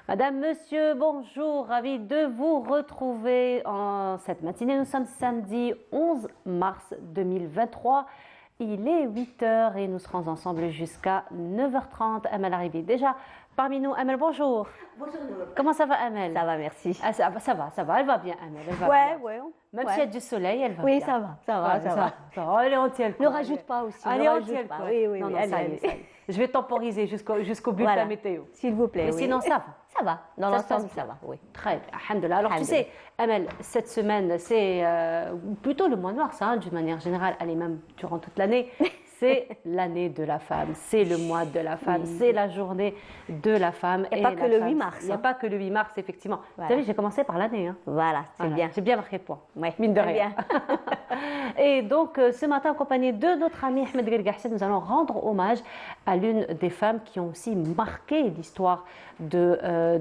Madame, monsieur, bonjour, ravi de vous retrouver en cette matinée. Nous sommes samedi 11 mars 2023. Il est 8 heures et nous serons ensemble jusqu'à 9h30. Amel arrive déjà parmi nous. Amel, bonjour. Bonjour. Comment ça va, Amel? Ça va, merci. Ah, ça va. Elle va bien, Amel. Elle va bien. Même s'il y a du soleil, elle va bien. Oui, ça va. Elle est entière. Ne rajoute pas aussi. Elle est entière. Oui. Non, ça y est. Je vais temporiser jusqu'au but de la météo. S'il vous plaît. Mais sinon, ça va. Ça va. Dans l'ensemble, ça va. Oui. Très bien. Alhamdoulilah. Alors, tu sais, Amel, cette semaine, c'est plutôt le mois de mars, d'une manière générale, elle est même durant toute l'année. C'est l'année de la femme, c'est le mois de la femme, c'est la journée de la femme. Il n'y a pas que le 8 mars. Il n'y a pas que le 8 mars, effectivement. Vous savez, j'ai commencé par l'année. Voilà, c'est bien. J'ai bien marqué le point. Ouais, mine de rien. Et donc, ce matin, accompagné de notre ami Ahmed Guelgahsen, nous allons rendre hommage à l'une des femmes qui ont aussi marqué l'histoire de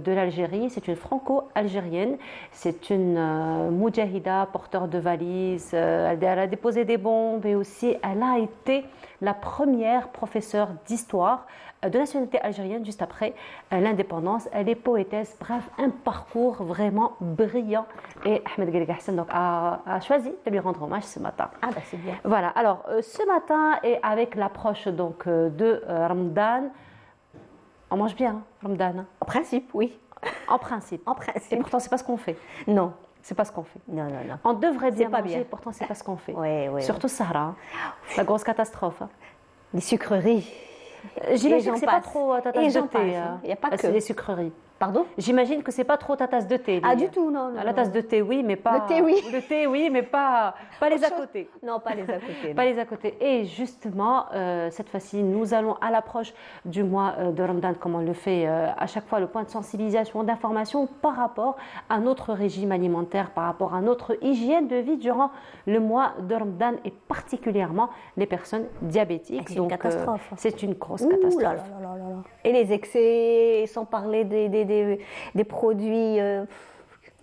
l'Algérie. C'est une franco-algérienne. C'est une moudjahida, porteur de valises. Elle a déposé des bombes et aussi elle a été la première professeure d'histoire de nationalité algérienne juste après l'indépendance. Elle est poétesse, bref, un parcours vraiment brillant. Et Ahmed Guelgahsen donc a choisi de lui rendre hommage ce matin. Ah bah c'est bien. Voilà, alors ce matin et avec l'approche donc de Ramadan, on mange bien, Ramadan. En principe, oui. En principe. En principe. Et pourtant, c'est pas ce qu'on fait. Non. C'est pas ce qu'on fait. Non. On devrait bien pas manger, bien. Pourtant c'est pas ce qu'on fait. Oui. Surtout Sahara, la grosse catastrophe. Les sucreries. J'imagine que c'est pas trop ta tasse de thé. Il n'y a pas que les sucreries. Pardon? J'imagine que c'est pas trop ta tasse de thé. Ah du tout, non. La tasse de thé, oui, mais pas. Le thé, oui. Le thé, oui, mais pas les à côté. Non, pas les à côté. Pas les à côté. Et justement, cette fois-ci, nous allons à l'approche du mois de Ramadan, comme on le fait à chaque fois, le point de sensibilisation, d'information par rapport à notre régime alimentaire, par rapport à notre hygiène de vie durant le mois de Ramadan et particulièrement les personnes diabétiques. C'est une catastrophe. C'est une grosse catastrophe. Là. Et les excès, sans parler des produits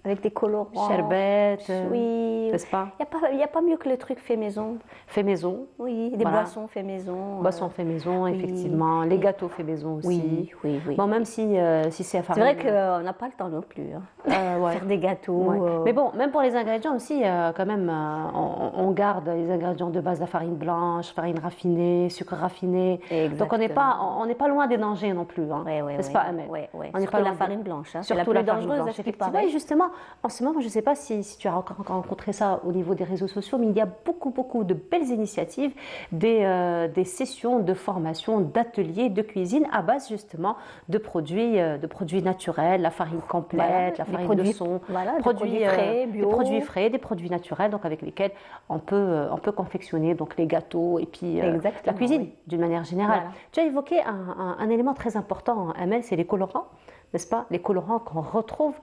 avec des colorants. Sherbet, oui. n'est-ce pas? Il n'y a pas mieux que le truc fait maison. Fait maison. Oui, des boissons fait maison. Boissons fait maison, effectivement. Les gâteaux fait maison aussi. Oui. Bon, même si c'est à farine. C'est vrai qu'on n'a pas le temps non plus. Faire des gâteaux. Ouais. Mais bon, même pour les ingrédients aussi, quand même, on garde les ingrédients de base, la farine blanche, farine raffinée, sucre raffiné. Exactement. Donc on n'est pas loin des dangers non plus. N'est-ce pas, Amel? On n'est pas la farine blanche. C'est la plus dangereuse, effectivement. Et justement, en ce moment, je ne sais pas si tu as encore rencontré ça au niveau des réseaux sociaux, mais il y a beaucoup de belles initiatives, des sessions de formation, d'ateliers, de cuisine à base justement de produits naturels, la farine complète, la farine de son, des produits frais, bio. Des produits frais, des produits naturels, donc avec lesquels on peut confectionner donc les gâteaux et puis la cuisine d'une manière générale. Voilà. Tu as évoqué un élément très important, Amel, c'est les colorants, n'est-ce pas? Les colorants qu'on retrouve.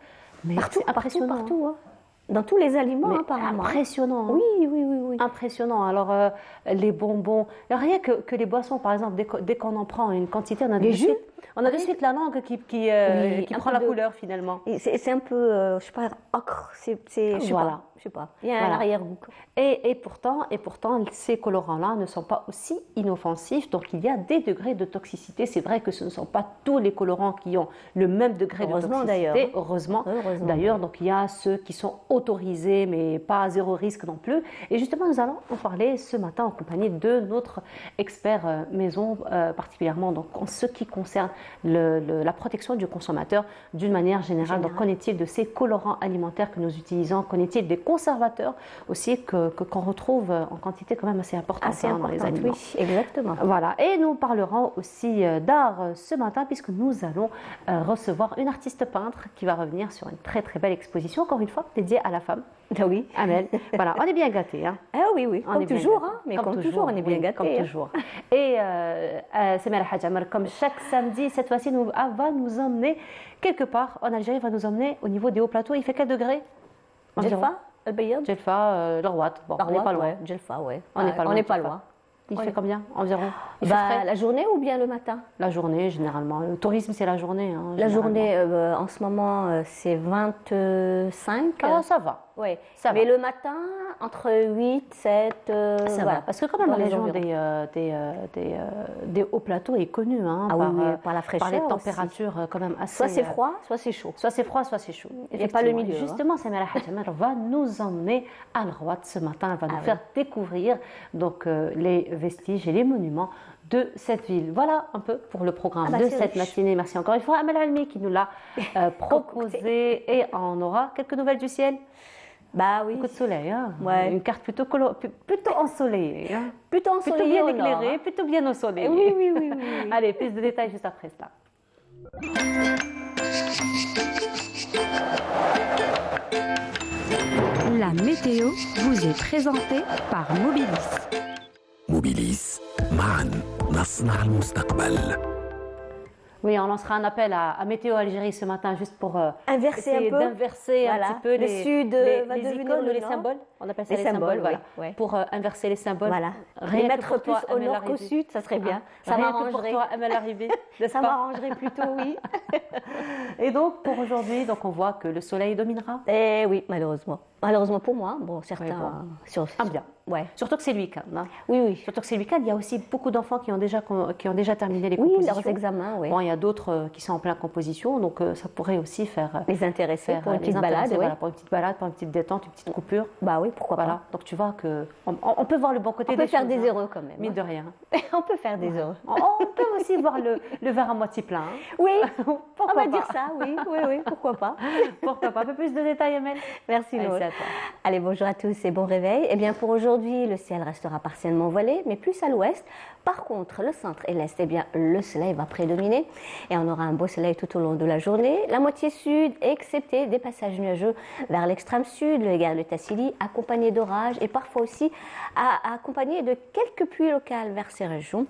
Mais partout, impressionnant. Partout. Dans tous les aliments, apparemment. Impressionnant. Oui. Impressionnant. Alors, les bonbons, rien que les boissons, par exemple, dès qu'on en prend une quantité, on a de suite la langue qui prend la couleur, finalement. C'est un peu, je sais pas, ocre. Je sais pas. Il y a un arrière-goût. Et pourtant, ces colorants-là ne sont pas aussi inoffensifs. Donc, il y a des degrés de toxicité. C'est vrai que ce ne sont pas tous les colorants qui ont le même degré de toxicité. Heureusement, d'ailleurs. Donc, il y a ceux qui sont autorisés, mais pas à zéro risque non plus. Et justement, nous allons en parler ce matin en compagnie de notre expert maison, particulièrement donc, en ce qui concerne la protection du consommateur d'une manière générale. Donc, qu'en est-il de ces colorants alimentaires que nous utilisons? Qu'en est-il des conservateurs aussi qu'on retrouve en quantité quand même assez importante dans les aliments? Oui, exactement. Voilà. Et nous parlerons aussi d'art ce matin puisque nous allons recevoir une artiste peintre qui va revenir sur une très très belle exposition, encore une fois, dédiée à la femme. Ah oui. Amel. Voilà, on est bien gâtés. Ah oui. Comme toujours, comme toujours, on est bien gâtés. Comme toujours. Et Samira Hadjamar, comme chaque samedi, cette fois-ci, va nous emmener quelque part en Algérie, va nous emmener au niveau des hauts plateaux. Il fait quel degré? Djelfa, Djelfa, L'Arwat. Bon, on n'est pas loin. Djelfa, ouais. On n'est pas loin. Il fait combien environ? La journée ou bien le matin? La journée, généralement. Le tourisme, c'est la journée. La journée, en ce moment, c'est 25. Ah, ça va. Ouais. Ça Mais va. le matin, entre 8, 7, Ça voilà. va. Parce que quand même Dans la les région environs. des hauts plateaux est connue hein, Ah oui, oui, par la par fraîcheur les aussi. températures quand même assez... Soit c'est froid, soit c'est chaud. Soit c'est froid, soit c'est chaud. Il n'y a pas le Effectivement. milieu, hein. Justement, Samira Hadjamal va nous emmener à Al-Rawat ce matin. Elle va nous faire découvrir donc, les vestiges et les monuments de cette ville. Voilà un peu pour le programme de c'est cette riche. matinée. Merci encore une fois à Amel Almi qui nous l'a proposé. Et on aura quelques nouvelles du ciel. Bah oui. Beaucoup de soleil, hein. Ouais. Une carte plutôt, plutôt ensoleillée. Hein. Plutôt Plutôt ensoleillé bien au nord, éclairée, hein. plutôt bien ensoleillée. Oui, oui, oui, oui, oui. Allez, plus de détails juste après cela. La météo vous est présentée par Mobilis. موبيليس معا نصنع المستقبل. Oui, on lancera un appel à Météo Algérie ce matin juste pour Inverser essayer un peu. d'inverser Voilà. un petit peu Le sud va les devenir icônes le ou les nord. symboles. On appelle ça Les les symboles, symboles, voilà. oui, oui. Pour inverser les symboles. Voilà. Rien Les que mettre pour plus toi, au Amel nord qu'au Arrivé. sud, ça serait bien. Ah, Ça rien que pour m'arrangerait. toi, Amel Arrivé, n'est-ce Ça pas? m'arrangerait plutôt, oui. Et donc, pour aujourd'hui, donc on voit que le soleil dominera. Eh oui, malheureusement. Malheureusement pour moi. Bon, certains. Oui, Sur, Ah bien. Ouais. Surtout que c'est le week-end. Hein. Oui, oui. Surtout que c'est le week-end, il y a aussi beaucoup d'enfants qui ont déjà terminé les Oui, compositions. leurs examens, oui. Bon, il y a d'autres qui sont en pleine composition, donc ça pourrait aussi faire Les intéresser pour une les petite balade, intéresser, oui. voilà, pour une petite balade, pour une petite détente, une petite coupure. Bah oui, pourquoi Voilà. pas. Donc tu vois que on peut voir le bon côté On des peut faire choses, des hein. heureux quand même. Mine hein. de rien. On peut faire des heureux. On peut aussi voir le verre à moitié plein. hein. Oui, Pourquoi on va pas dire ça, oui, oui, oui, pourquoi pas. Pourquoi pas? Un peu plus de détails, Amel. Merci, Allez, Laure. c'est à toi. Allez, bonjour à tous et bon réveil. Eh bien, pour aujourd'hui, le ciel restera partiellement voilé, mais plus à l'ouest. Par contre, le centre et l'est, eh bien, le soleil va prédominer et on aura un beau soleil tout au long de la journée. La moitié sud, excepté des passages nuageux vers l'extrême sud, le Gard, le Tassili, accompagné d'orages et parfois aussi accompagné de quelques pluies locales vers ces régions.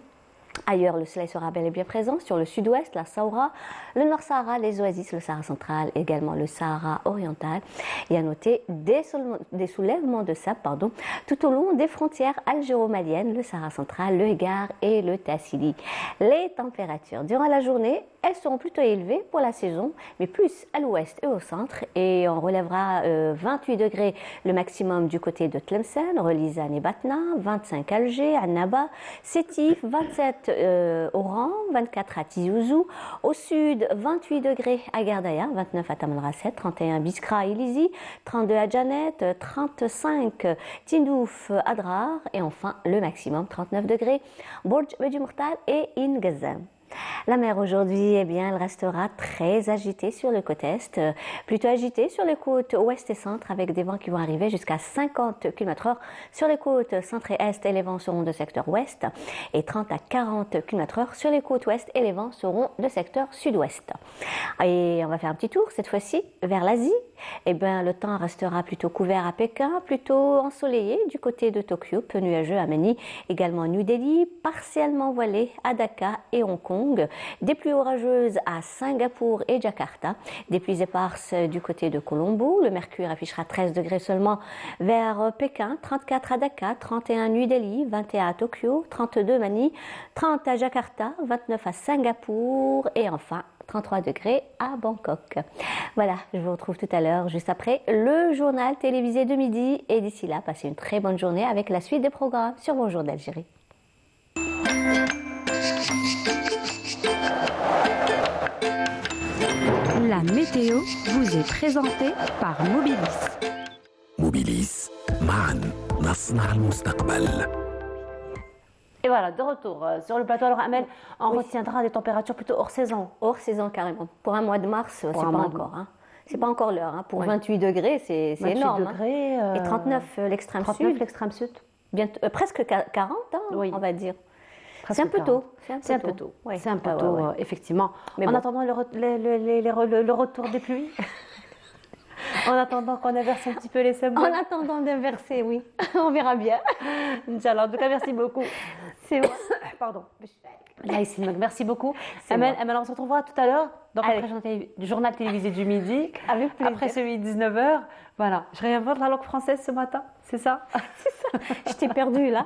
Ailleurs, le soleil sera bel et bien présent sur le sud-ouest, la Saoura, le Nord-Sahara, les oasis, le Sahara central, également le Sahara oriental. Et à noter des soulèvements de sable tout au long des frontières algéro-maliennes, le Sahara central, le Hégard et le Tassili. Les températures durant la journée, elles seront plutôt élevées pour la saison, mais plus à l'ouest et au centre. Et on relèvera 28 degrés le maximum du côté de Tlemcen, Relizane et Batna, 25 à Alger, à Naba, Sétif, 27 Oran, 24 à Tizi Ouzou. Au sud, 28 degrés à Gardaïa, 29 à Tamanrasset, 31 à Biskra et Lizi, 32 à Janet, 35 Tindouf, Adrar et enfin le maximum 39 degrés, Bourj Bedi Mourtal et Ingazam. La mer aujourd'hui, eh bien, elle restera très agitée sur le côté est, plutôt agitée sur les côtes ouest et centre avec des vents qui vont arriver jusqu'à 50 km/h sur les côtes centre et est et les vents seront de secteur ouest et 30 à 40 km/h sur les côtes ouest et les vents seront de secteur sud-ouest. Et on va faire un petit tour cette fois-ci vers l'Asie. Eh bien, le temps restera plutôt couvert à Pékin, plutôt ensoleillé du côté de Tokyo, peu nuageux à Manille, également à New Delhi, partiellement voilé à Dhaka et Hong Kong, des pluies orageuses à Singapour et Jakarta, des pluies éparses du côté de Colombo, le mercure affichera 13 degrés seulement vers Pékin, 34 à Dhaka, 31 à New Delhi, 21 à Tokyo, 32 à Manille, 30 à Jakarta, 29 à Singapour et enfin 33 degrés à Bangkok. Voilà, je vous retrouve tout à l'heure, juste après le journal télévisé de midi. Et d'ici là, passez une très bonne journée avec la suite des programmes sur Bonjour d'Algérie. La météo vous est présentée par Mobilis. موبيليس معا نصنع المستقبل. Et voilà, de retour sur le plateau. Alors, Amel, on retiendra des températures plutôt hors saison. Hors saison carrément. Pour un mois de mars, c'est pas un mois de- encore. Hein. C'est pas encore l'heure. Hein. Pour Oui. 28 degrés, c'est 28 énorme. degrés, Hein. Et 39 l'extrême 39 sud. l'extrême sud. Bientôt, presque 40, hein, Oui. on va dire. Presque C'est un peu 40. tôt. C'est un peu tôt. Ouais. C'est un peu Ouais, tôt, ouais, ouais. effectivement. Mais en bon. attendant le retour des pluies. En attendant qu'on inverse un petit peu les symboles. En attendant d'inverser, oui. On verra bien. Inch'Allah. En tout cas, merci beaucoup. C'est vrai. Pardon. Là, ici, merci beaucoup. C'est Amel, moi. Amel, on se retrouvera tout à l'heure dans Allez. le journal télévisé du midi. Avec plaisir. Après celui de 19h. Voilà. Je réinvente la langue française ce matin. C'est ça? Je t'ai perdu là.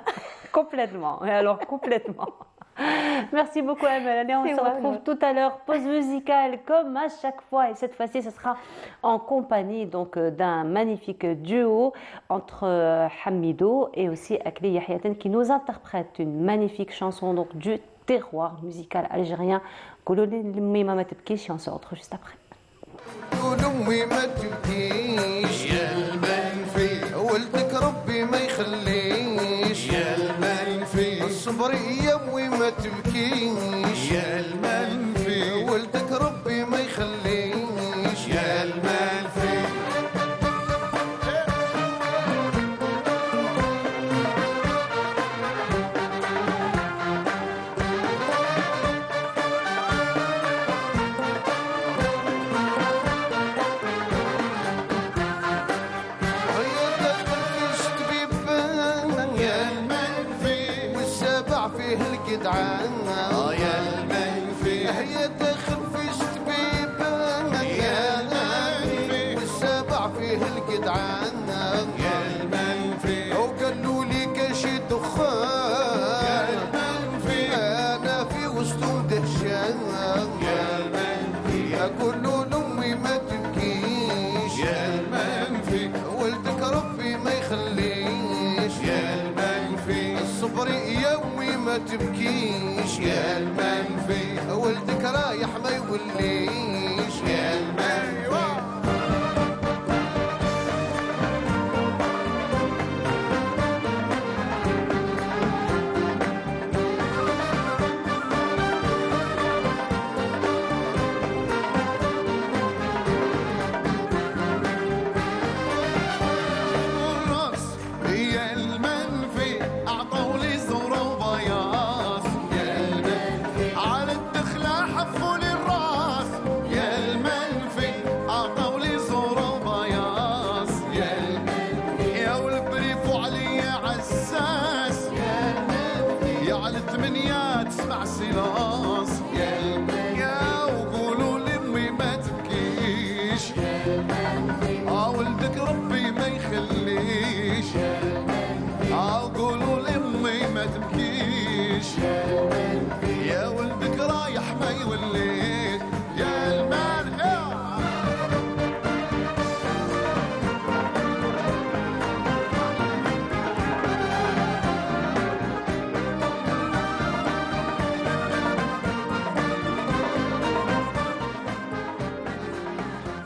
Complètement. Et alors, complètement. Merci beaucoup, Amel. Allez, on se retrouve tout à l'heure. Pause musicale, comme à chaque fois. Et cette fois-ci, ce sera en compagnie d'un magnifique duo entre Hamido et aussi Akli Yahyaten qui nous interprète une magnifique chanson du terroir musical algérien. Koloni Mima ma tebkish, et on se retrouve juste après. أمي ما تبكيش يا المنفي ولدك ربي ما يخليش يا المنفي الصبر يا أمي ما تبكيش يا المنفي ولدك ربي ما يخليش يا المنفي الجدعان يا المنفي هي داخل في شتبيبان يا المنفي والسبع فيه الجدعان يا المنفي وقالوا لي كاشي دخان يا المنفي انا في وسطهم دهشان يا المنفي يقولوا لامي ما تبكيش يا المنفي ولدك ربي ما يخليش يا المنفي الصبر يومي ما تبكيش يا المنفي ولدك رايح ما يوليش يا المنفي يا ولدك رايح ما يوليش يا المان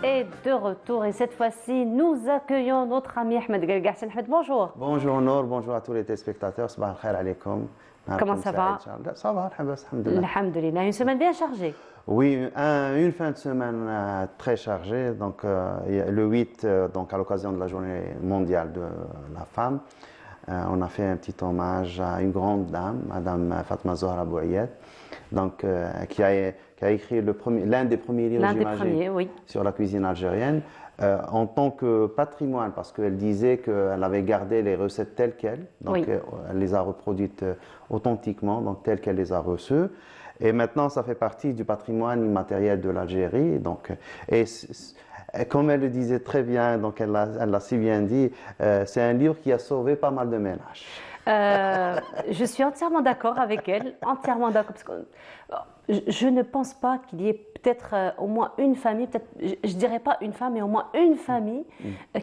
Et de retour, et cette fois-ci, nous accueillons notre ami Ahmed Galgassen. Ahmed, bonjour. Bonjour Nour, bonjour à tous les téléspectateurs. Sabah al-khair alaykoum. Comment ça va? Ça va, alhamdulillah. Alhamdulillah. Une semaine bien chargée. Oui, une fin de semaine très chargée. Donc, le 8, donc, à l'occasion de la journée mondiale de la femme, on a fait un petit hommage à une grande dame, Madame Fatma Zohra Bouayed, donc, qui a écrit l'un des premiers livres, j'imagine, oui, sur la cuisine algérienne. En tant que patrimoine, parce qu'elle disait qu'elle avait gardé les recettes telles quelles, donc oui, elle les a reproduites authentiquement, donc telles qu'elle les a reçues. Et maintenant, ça fait partie du patrimoine immatériel de l'Algérie. Donc, et comme elle le disait très bien, donc elle l'a si bien dit, c'est un livre qui a sauvé pas mal de ménages. Je suis entièrement d'accord avec elle, entièrement d'accord, parce que je ne pense pas qu'il y ait peut-être au moins une famille, peut-être, je dirais pas une femme, mais au moins une famille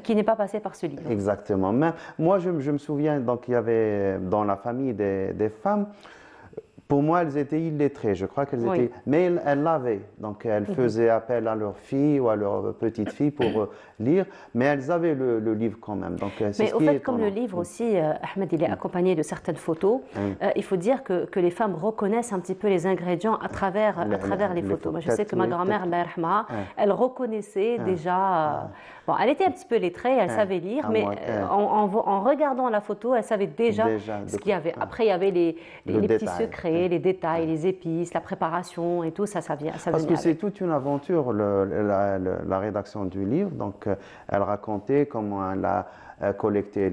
qui n'est pas passée par ce livre. Exactement. Mais moi, je me souviens, donc il y avait dans la famille des femmes. Pour moi, elles étaient illettrées. Je crois qu'elles étaient. Mais elles l'avaient. Donc, elles faisaient appel à leur fille ou à leur petite fille pour lire. Mais elles avaient le livre quand même. Donc, mais au fait, comme le livre aussi, Ahmed, il est accompagné de certaines photos. Il faut dire que les femmes reconnaissent un petit peu les ingrédients à travers les photos. Moi, je sais que ma grand-mère, Allah yarhamha, elle reconnaissait déjà. Bon, elle était un petit peu lettrée, elle savait lire, mais en regardant la photo, elle savait déjà ce qu'il y avait. Après, il y avait les petits secrets, les détails, les épices, la préparation et tout, ça vient. Parce que c'est toute une aventure, la rédaction du livre. Donc, elle racontait comment elle a collecté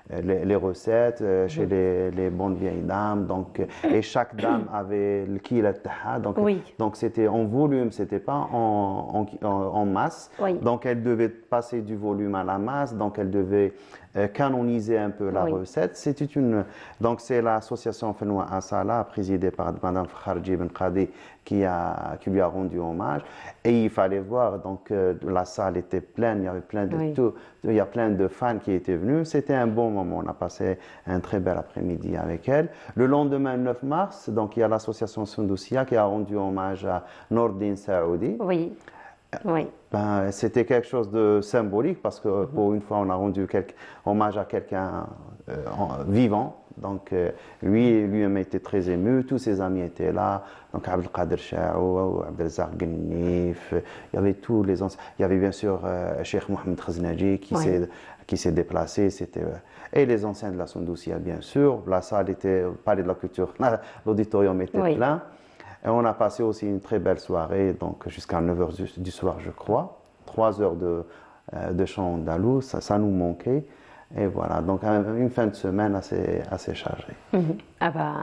les recettes chez les bonnes vieilles dames. Donc, et chaque dame avait le kil al-taha. Donc c'était en volume, c'était pas en masse. Oui. Donc elle devait passer du volume à la masse. Donc elle devait canoniser un peu la recette. Donc c'est l'association Fenwa Asala, présidée par Madame Kharji Ben Qadi, qui lui a rendu hommage. Et il fallait voir, donc la salle était pleine, il y avait il y a plein de fans qui étaient venus. C'était un bon moment, on a passé un très bel après-midi avec elle. Le lendemain, 9 mars, donc il y a l'association Sundusia qui a rendu hommage à Nordin Saoudi. Oui. Oui. C'était quelque chose de symbolique parce que pour une fois, on a rendu hommage à quelqu'un vivant. Donc, lui-même était très ému, tous ses amis étaient là. Donc, Abdelkader Chaou, Abdelzak Gnif, il y avait tous les anciens. Il y avait bien sûr Cheikh Mohamed Khaznaji qui s'est déplacé. Et les anciens de la Sundusia, bien sûr. La salle était, palais de la culture, l'auditorium était plein. Et on a passé aussi une très belle soirée, donc jusqu'à 9h du soir, je crois. 3 heures de chant andalou, ça nous manquait. Et voilà, donc une fin de semaine assez chargée. Ah bah,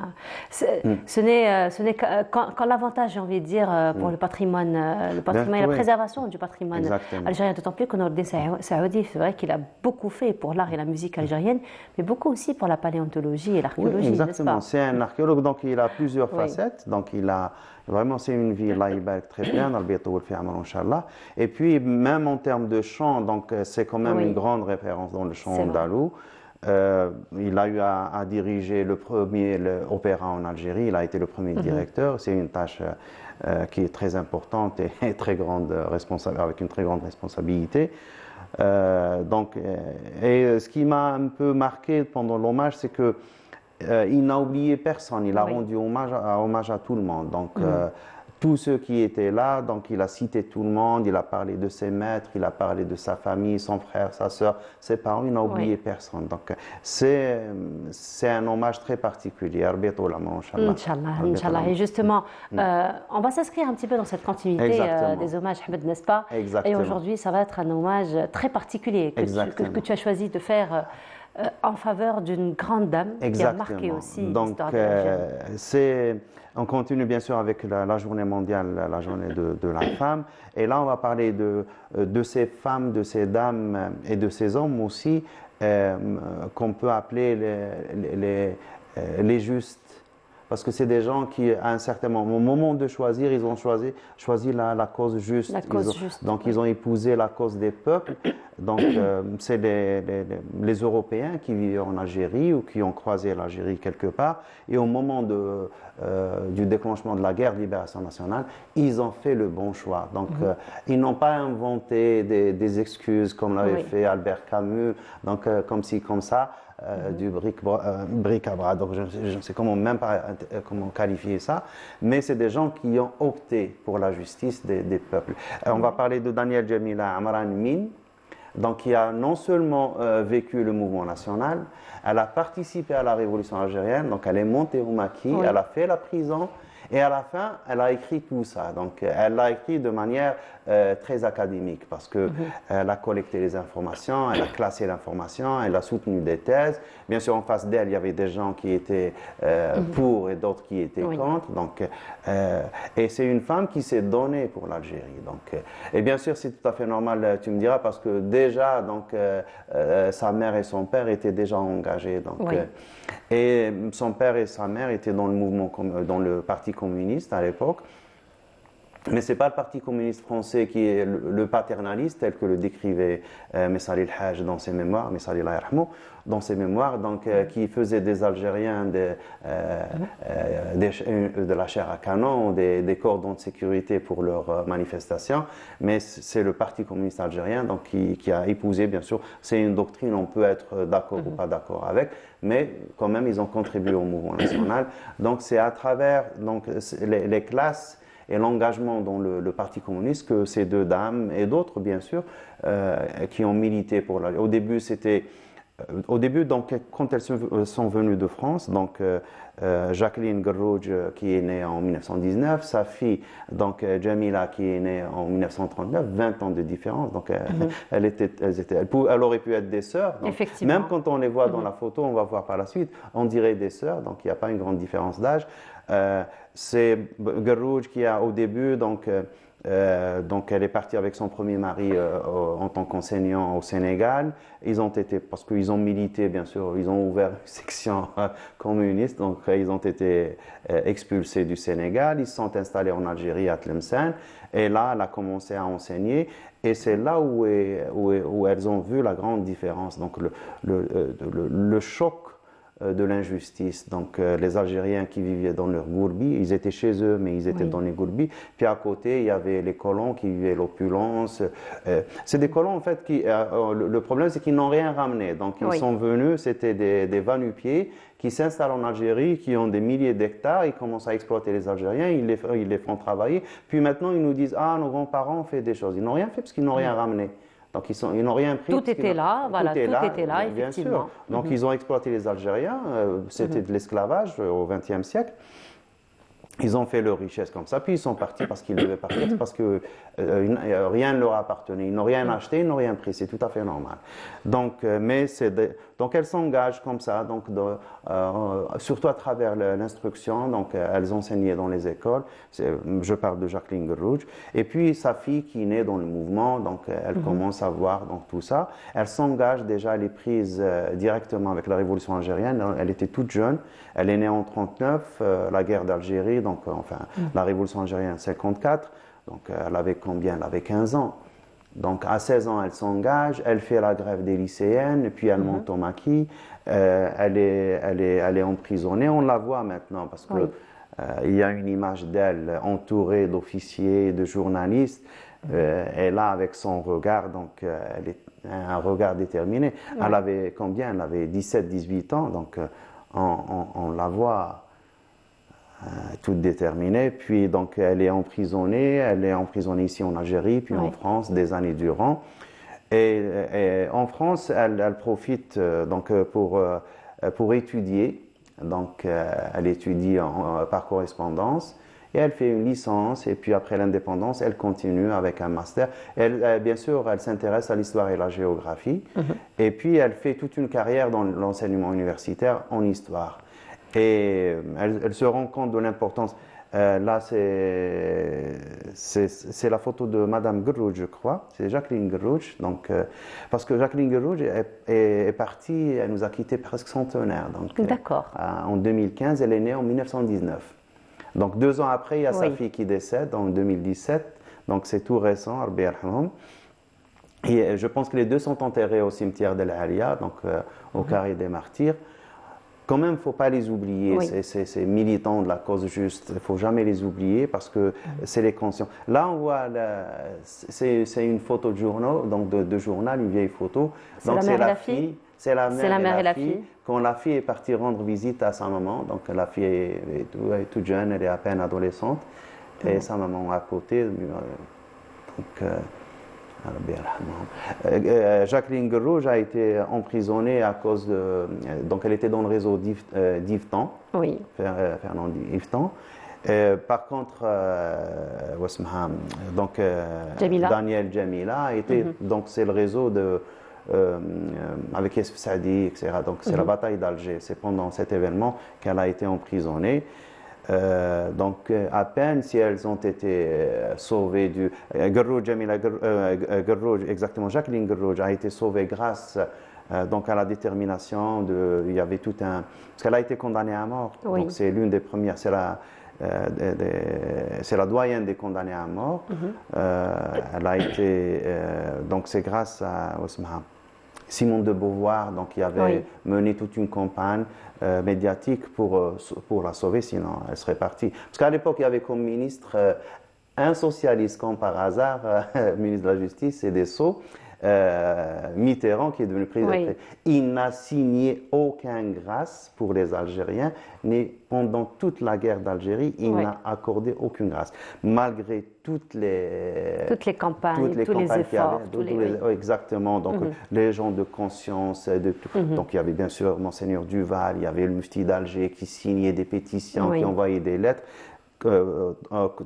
ce n'est qu'en l'avantage, j'ai envie de dire, pour le patrimoine et la préservation du patrimoine algérien, d'autant plus qu'Nordin Saoudi, c'est vrai qu'il a beaucoup fait pour l'art et la musique algérienne, mais beaucoup aussi pour la paléontologie et l'archéologie, exactement, c'est un archéologue, donc il a plusieurs facettes, donc il a vraiment, c'est une vie là, il baille très bien, dans le bientôt le Amal, Inch'Allah. Et puis, même en termes de chant, donc c'est quand même une grande référence dans le chant andalou. Il a eu à diriger le premier opéra en Algérie, il a été le premier directeur. C'est une tâche qui est très importante et avec une très grande responsabilité. Et ce qui m'a un peu marqué pendant l'hommage, c'est que il n'a oublié personne, il a rendu hommage à tout le monde. Donc, tous ceux qui étaient là, donc il a cité tout le monde, il a parlé de ses maîtres, il a parlé de sa famille, son frère, sa soeur, ses parents, il n'a oublié personne. Donc, c'est un hommage très particulier. Inch'Allah. Et justement, on va s'inscrire un petit peu dans cette continuité des hommages, Ahmed, n'est-ce pas? Et aujourd'hui, ça va être un hommage très particulier que tu as choisi de faire en faveur d'une grande dame qui a marqué aussi l'histoire de l'Algérie. On continue bien sûr avec la journée mondiale, la journée de la femme. Et là, on va parler de ces femmes, de ces dames et de ces hommes aussi qu'on peut appeler les justes. Parce que c'est des gens qui, à un certain moment, au moment de choisir, ils ont choisi la cause juste. Donc, ils ont épousé la cause des peuples. Donc, c'est les Européens qui vivent en Algérie ou qui ont croisé l'Algérie quelque part. Et au moment du déclenchement de la guerre de libération nationale, ils ont fait le bon choix. Donc, ils n'ont pas inventé des excuses comme l'avait fait Albert Camus, donc comme ci, comme ça. Du bric-à-brac, donc je ne sais même pas comment qualifier ça, mais c'est des gens qui ont opté pour la justice des peuples. On va parler de Daniel Jamila Amran Min, donc qui a non seulement vécu le mouvement national, elle a participé à la révolution algérienne, donc elle est montée au maquis, elle a fait la prison, et à la fin, elle a écrit tout ça. Donc, elle l'a écrit de manière très académique parce qu'elle a collecté les informations, elle a classé l'information, elle a soutenu des thèses. Bien sûr, en face d'elle, il y avait des gens qui étaient pour et d'autres qui étaient contre. Donc, et c'est une femme qui s'est donnée pour l'Algérie. Donc, et bien sûr, c'est tout à fait normal, tu me diras, parce que déjà, donc, sa mère et son père étaient déjà engagés. Donc, et son père et sa mère étaient dans le mouvement, dans le Parti communiste à l'époque. Mais ce n'est pas le Parti communiste français qui est le paternaliste, tel que le décrivait Messali El-Hajj dans ses mémoires, Messali Allah yarhamou, dans ses mémoires, donc, qui faisait des Algériens de la chair à canon, des cordons de sécurité pour leurs manifestations. Mais c'est le Parti communiste algérien donc, qui a épousé, bien sûr, c'est une doctrine, on peut être d'accord ou pas d'accord avec, mais quand même, ils ont contribué au mouvement national. Donc, c'est à travers donc, les classes et l'engagement dans le Parti communiste que ces deux dames et d'autres, bien sûr, qui ont milité pour la... Au début, c'était au début, donc, quand elles sont venues de France, donc Jacqueline Gerrouj qui est née en 1919, sa fille donc Jamila qui est née en 1939, 20 ans de différence. Donc elle aurait pu être des sœurs. Donc, effectivement. même quand on les voit dans la photo, on va voir par la suite, on dirait des sœurs. Donc il n'y a pas une grande différence d'âge. C'est Gerrouj qui a au début donc elle est partie avec son premier mari en tant qu'enseignant au Sénégal. Ils ont été, parce qu'ils ont milité, bien sûr, ils ont ouvert une section communiste, donc ils ont été expulsés du Sénégal. Ils se sont installés en Algérie, à Tlemcen. Et là, elle a commencé à enseigner. Et c'est là où elles ont vu la grande différence. Donc le choc de l'injustice. Donc les Algériens qui vivaient dans leur gourbi, ils étaient chez eux, mais ils étaient dans les gourbis. Puis à côté, il y avait les colons qui vivaient l'opulence. C'est des colons, en fait, qui... le problème, c'est qu'ils n'ont rien ramené. Donc ils sont venus, c'était des va-nu-pieds qui s'installent en Algérie, qui ont des milliers d'hectares, ils commencent à exploiter les Algériens, ils les font travailler. Puis maintenant, ils nous disent « Ah, nos grands-parents ont fait des choses ». Ils n'ont rien fait parce qu'ils n'ont rien ramené. Donc ils n'ont rien pris. Tout était là, voilà, tout était là, bien effectivement. sûr. Donc ils ont exploité les Algériens, c'était de l'esclavage au XXe siècle. Ils ont fait leur richesse comme ça, puis ils sont partis parce qu'ils devaient partir, parce que rien ne leur appartenait. Ils n'ont rien acheté, ils n'ont rien pris, c'est tout à fait normal. Donc, donc elles s'engagent comme ça, donc surtout à travers l'instruction. Donc elles enseignaient dans les écoles. Je parle de Jacqueline Gerrouj. Et puis sa fille qui est née dans le mouvement, donc elle commence à voir donc tout ça. Elle s'engage déjà, elle est prise directement avec la révolution algérienne. Elle était toute jeune. Elle est née en 1939, la guerre d'Algérie. Donc, la révolution algérienne en 1954, donc elle avait combien? Elle avait 15 ans. Donc, à 16 ans, elle s'engage, elle fait la grève des lycéennes, puis elle monte au maquis, elle est emprisonnée. On la voit maintenant parce que il y a une image d'elle entourée d'officiers, de journalistes. Et là, avec son regard, donc, elle est un regard déterminé. Elle avait combien? Elle avait 17-18 ans, donc on la voit toute déterminée. Puis donc elle est emprisonnée ici en Algérie, puis en France des années durant. Et en France, elle profite donc pour étudier. Donc elle étudie par correspondance et elle fait une licence. Et puis après l'indépendance, elle continue avec un master. Bien sûr, elle s'intéresse à l'histoire et la géographie. Et puis elle fait toute une carrière dans l'enseignement universitaire en histoire. Et elle se rend compte de l'importance. Là, c'est la photo de Madame Gerrouj, je crois. C'est Jacqueline Gerrouj. Donc, parce que Jacqueline Gerrouj est partie, elle nous a quittés presque centenaire. D'accord. En 2015, elle est née en 1919. Donc 2 ans après, il y a sa fille qui décède en 2017. Donc c'est tout récent, Rabbi yarhamhum. Et je pense que les deux sont enterrés au cimetière d'El Alia, donc au carré des martyrs. Quand même, il ne faut pas les oublier, ces militants de la cause juste. Il ne faut jamais les oublier parce que c'est les conscients. Là, on voit, c'est une photo de journal, donc de journal, une vieille photo. Donc c'est la fille. C'est la mère et la fille. Quand la fille est partie rendre visite à sa maman, donc la fille est toute jeune, elle est à peine adolescente, et sa maman à côté. Donc, Jacqueline Gerrouj a été emprisonnée à cause de... Donc elle était dans le réseau d'Yvetan, Fernand Yvetan. Par contre, donc, Daniel Jamila a été... Donc c'est le réseau avec Youssef Saadi, etc. Donc c'est la bataille d'Alger. C'est pendant cet événement qu'elle a été emprisonnée. Donc à peine si elles ont été sauvées du... Gerrouj, exactement, Jacqueline Gerrouj a été sauvée grâce donc à la détermination de... Il y avait tout un... Parce qu'elle a été condamnée à mort. Donc c'est l'une des premières... C'est la doyenne des condamnés à mort. Elle a été... donc c'est grâce à Simone de Beauvoir, donc il avait mené toute une campagne médiatique pour la sauver, sinon elle serait partie. Parce qu'à l'époque, il y avait comme ministre un socialiste, comme par hasard, ministre de la Justice et des Sceaux, Mitterrand, qui est devenu président, Oui. il n'a signé aucun grâce pour les Algériens, mais pendant toute la guerre d'Algérie, il Oui. n'a accordé aucune grâce, malgré toutes les campagnes, tous les campagnes qu'il y efforts. avait, tous les- oui, oui. exactement. Donc, les gens de conscience, de tout. Donc, il y avait bien sûr Monseigneur Duval, il y avait le mufti d'Alger qui signait des pétitions, Oui. qui envoyait des lettres.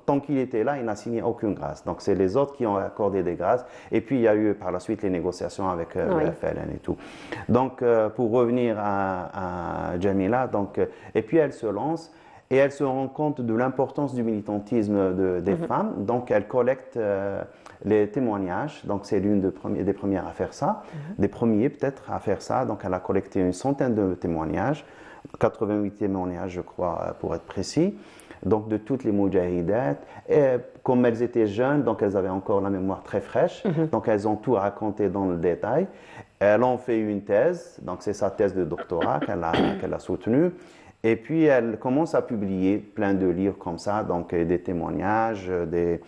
Tant qu'il était là, il n'a signé aucune grâce. Donc, c'est les autres qui ont accordé des grâces. Et puis, il y a eu par la suite les négociations avec Oui. le FLN et tout. Donc, pour revenir à Jamila, donc, et puis elle se lance. Et elle se rend compte de l'importance du militantisme des femmes. Donc, elle collecte les témoignages. Donc, c'est l'une des premières à faire ça. Des premiers, peut-être, à faire ça. Donc, elle a collecté une centaine de témoignages. 88 témoignages, je crois, pour être précis. Donc, de toutes les moudjahidettes. Et comme elles étaient jeunes, donc elles avaient encore la mémoire très fraîche. Donc, elles ont tout raconté dans le détail. Elles ont fait une thèse. Donc, c'est sa thèse de doctorat qu'elle a soutenue. Et puis, elle commence à publier plein de livres comme ça, donc des témoignages, donc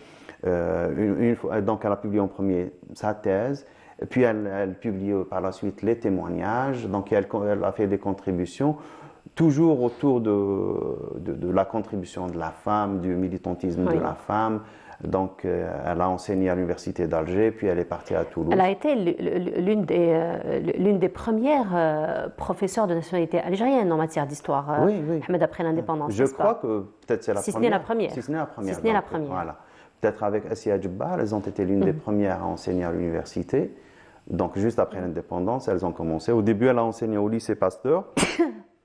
elle a publié en premier sa thèse, puis elle publie par la suite les témoignages, donc elle a fait des contributions, toujours autour de la contribution de la femme, du militantisme Oui. de la femme. Donc, elle a enseigné à l'université d'Alger, puis elle est partie à Toulouse. Elle a été l'une des premières professeurs de nationalité algérienne en matière d'histoire, Oui, oui. Ahmed, après l'indépendance. Je n'est-ce pas? crois que peut-être c'est la Si ce première. n'est la première. Si ce n'est la première. Si ce n'est la donc, première. Voilà. Peut-être avec Assia Djebbar, elles ont été l'une des premières à enseigner à l'université. Donc, juste après l'indépendance, elles ont commencé. Au début, elle a enseigné au lycée Pasteur.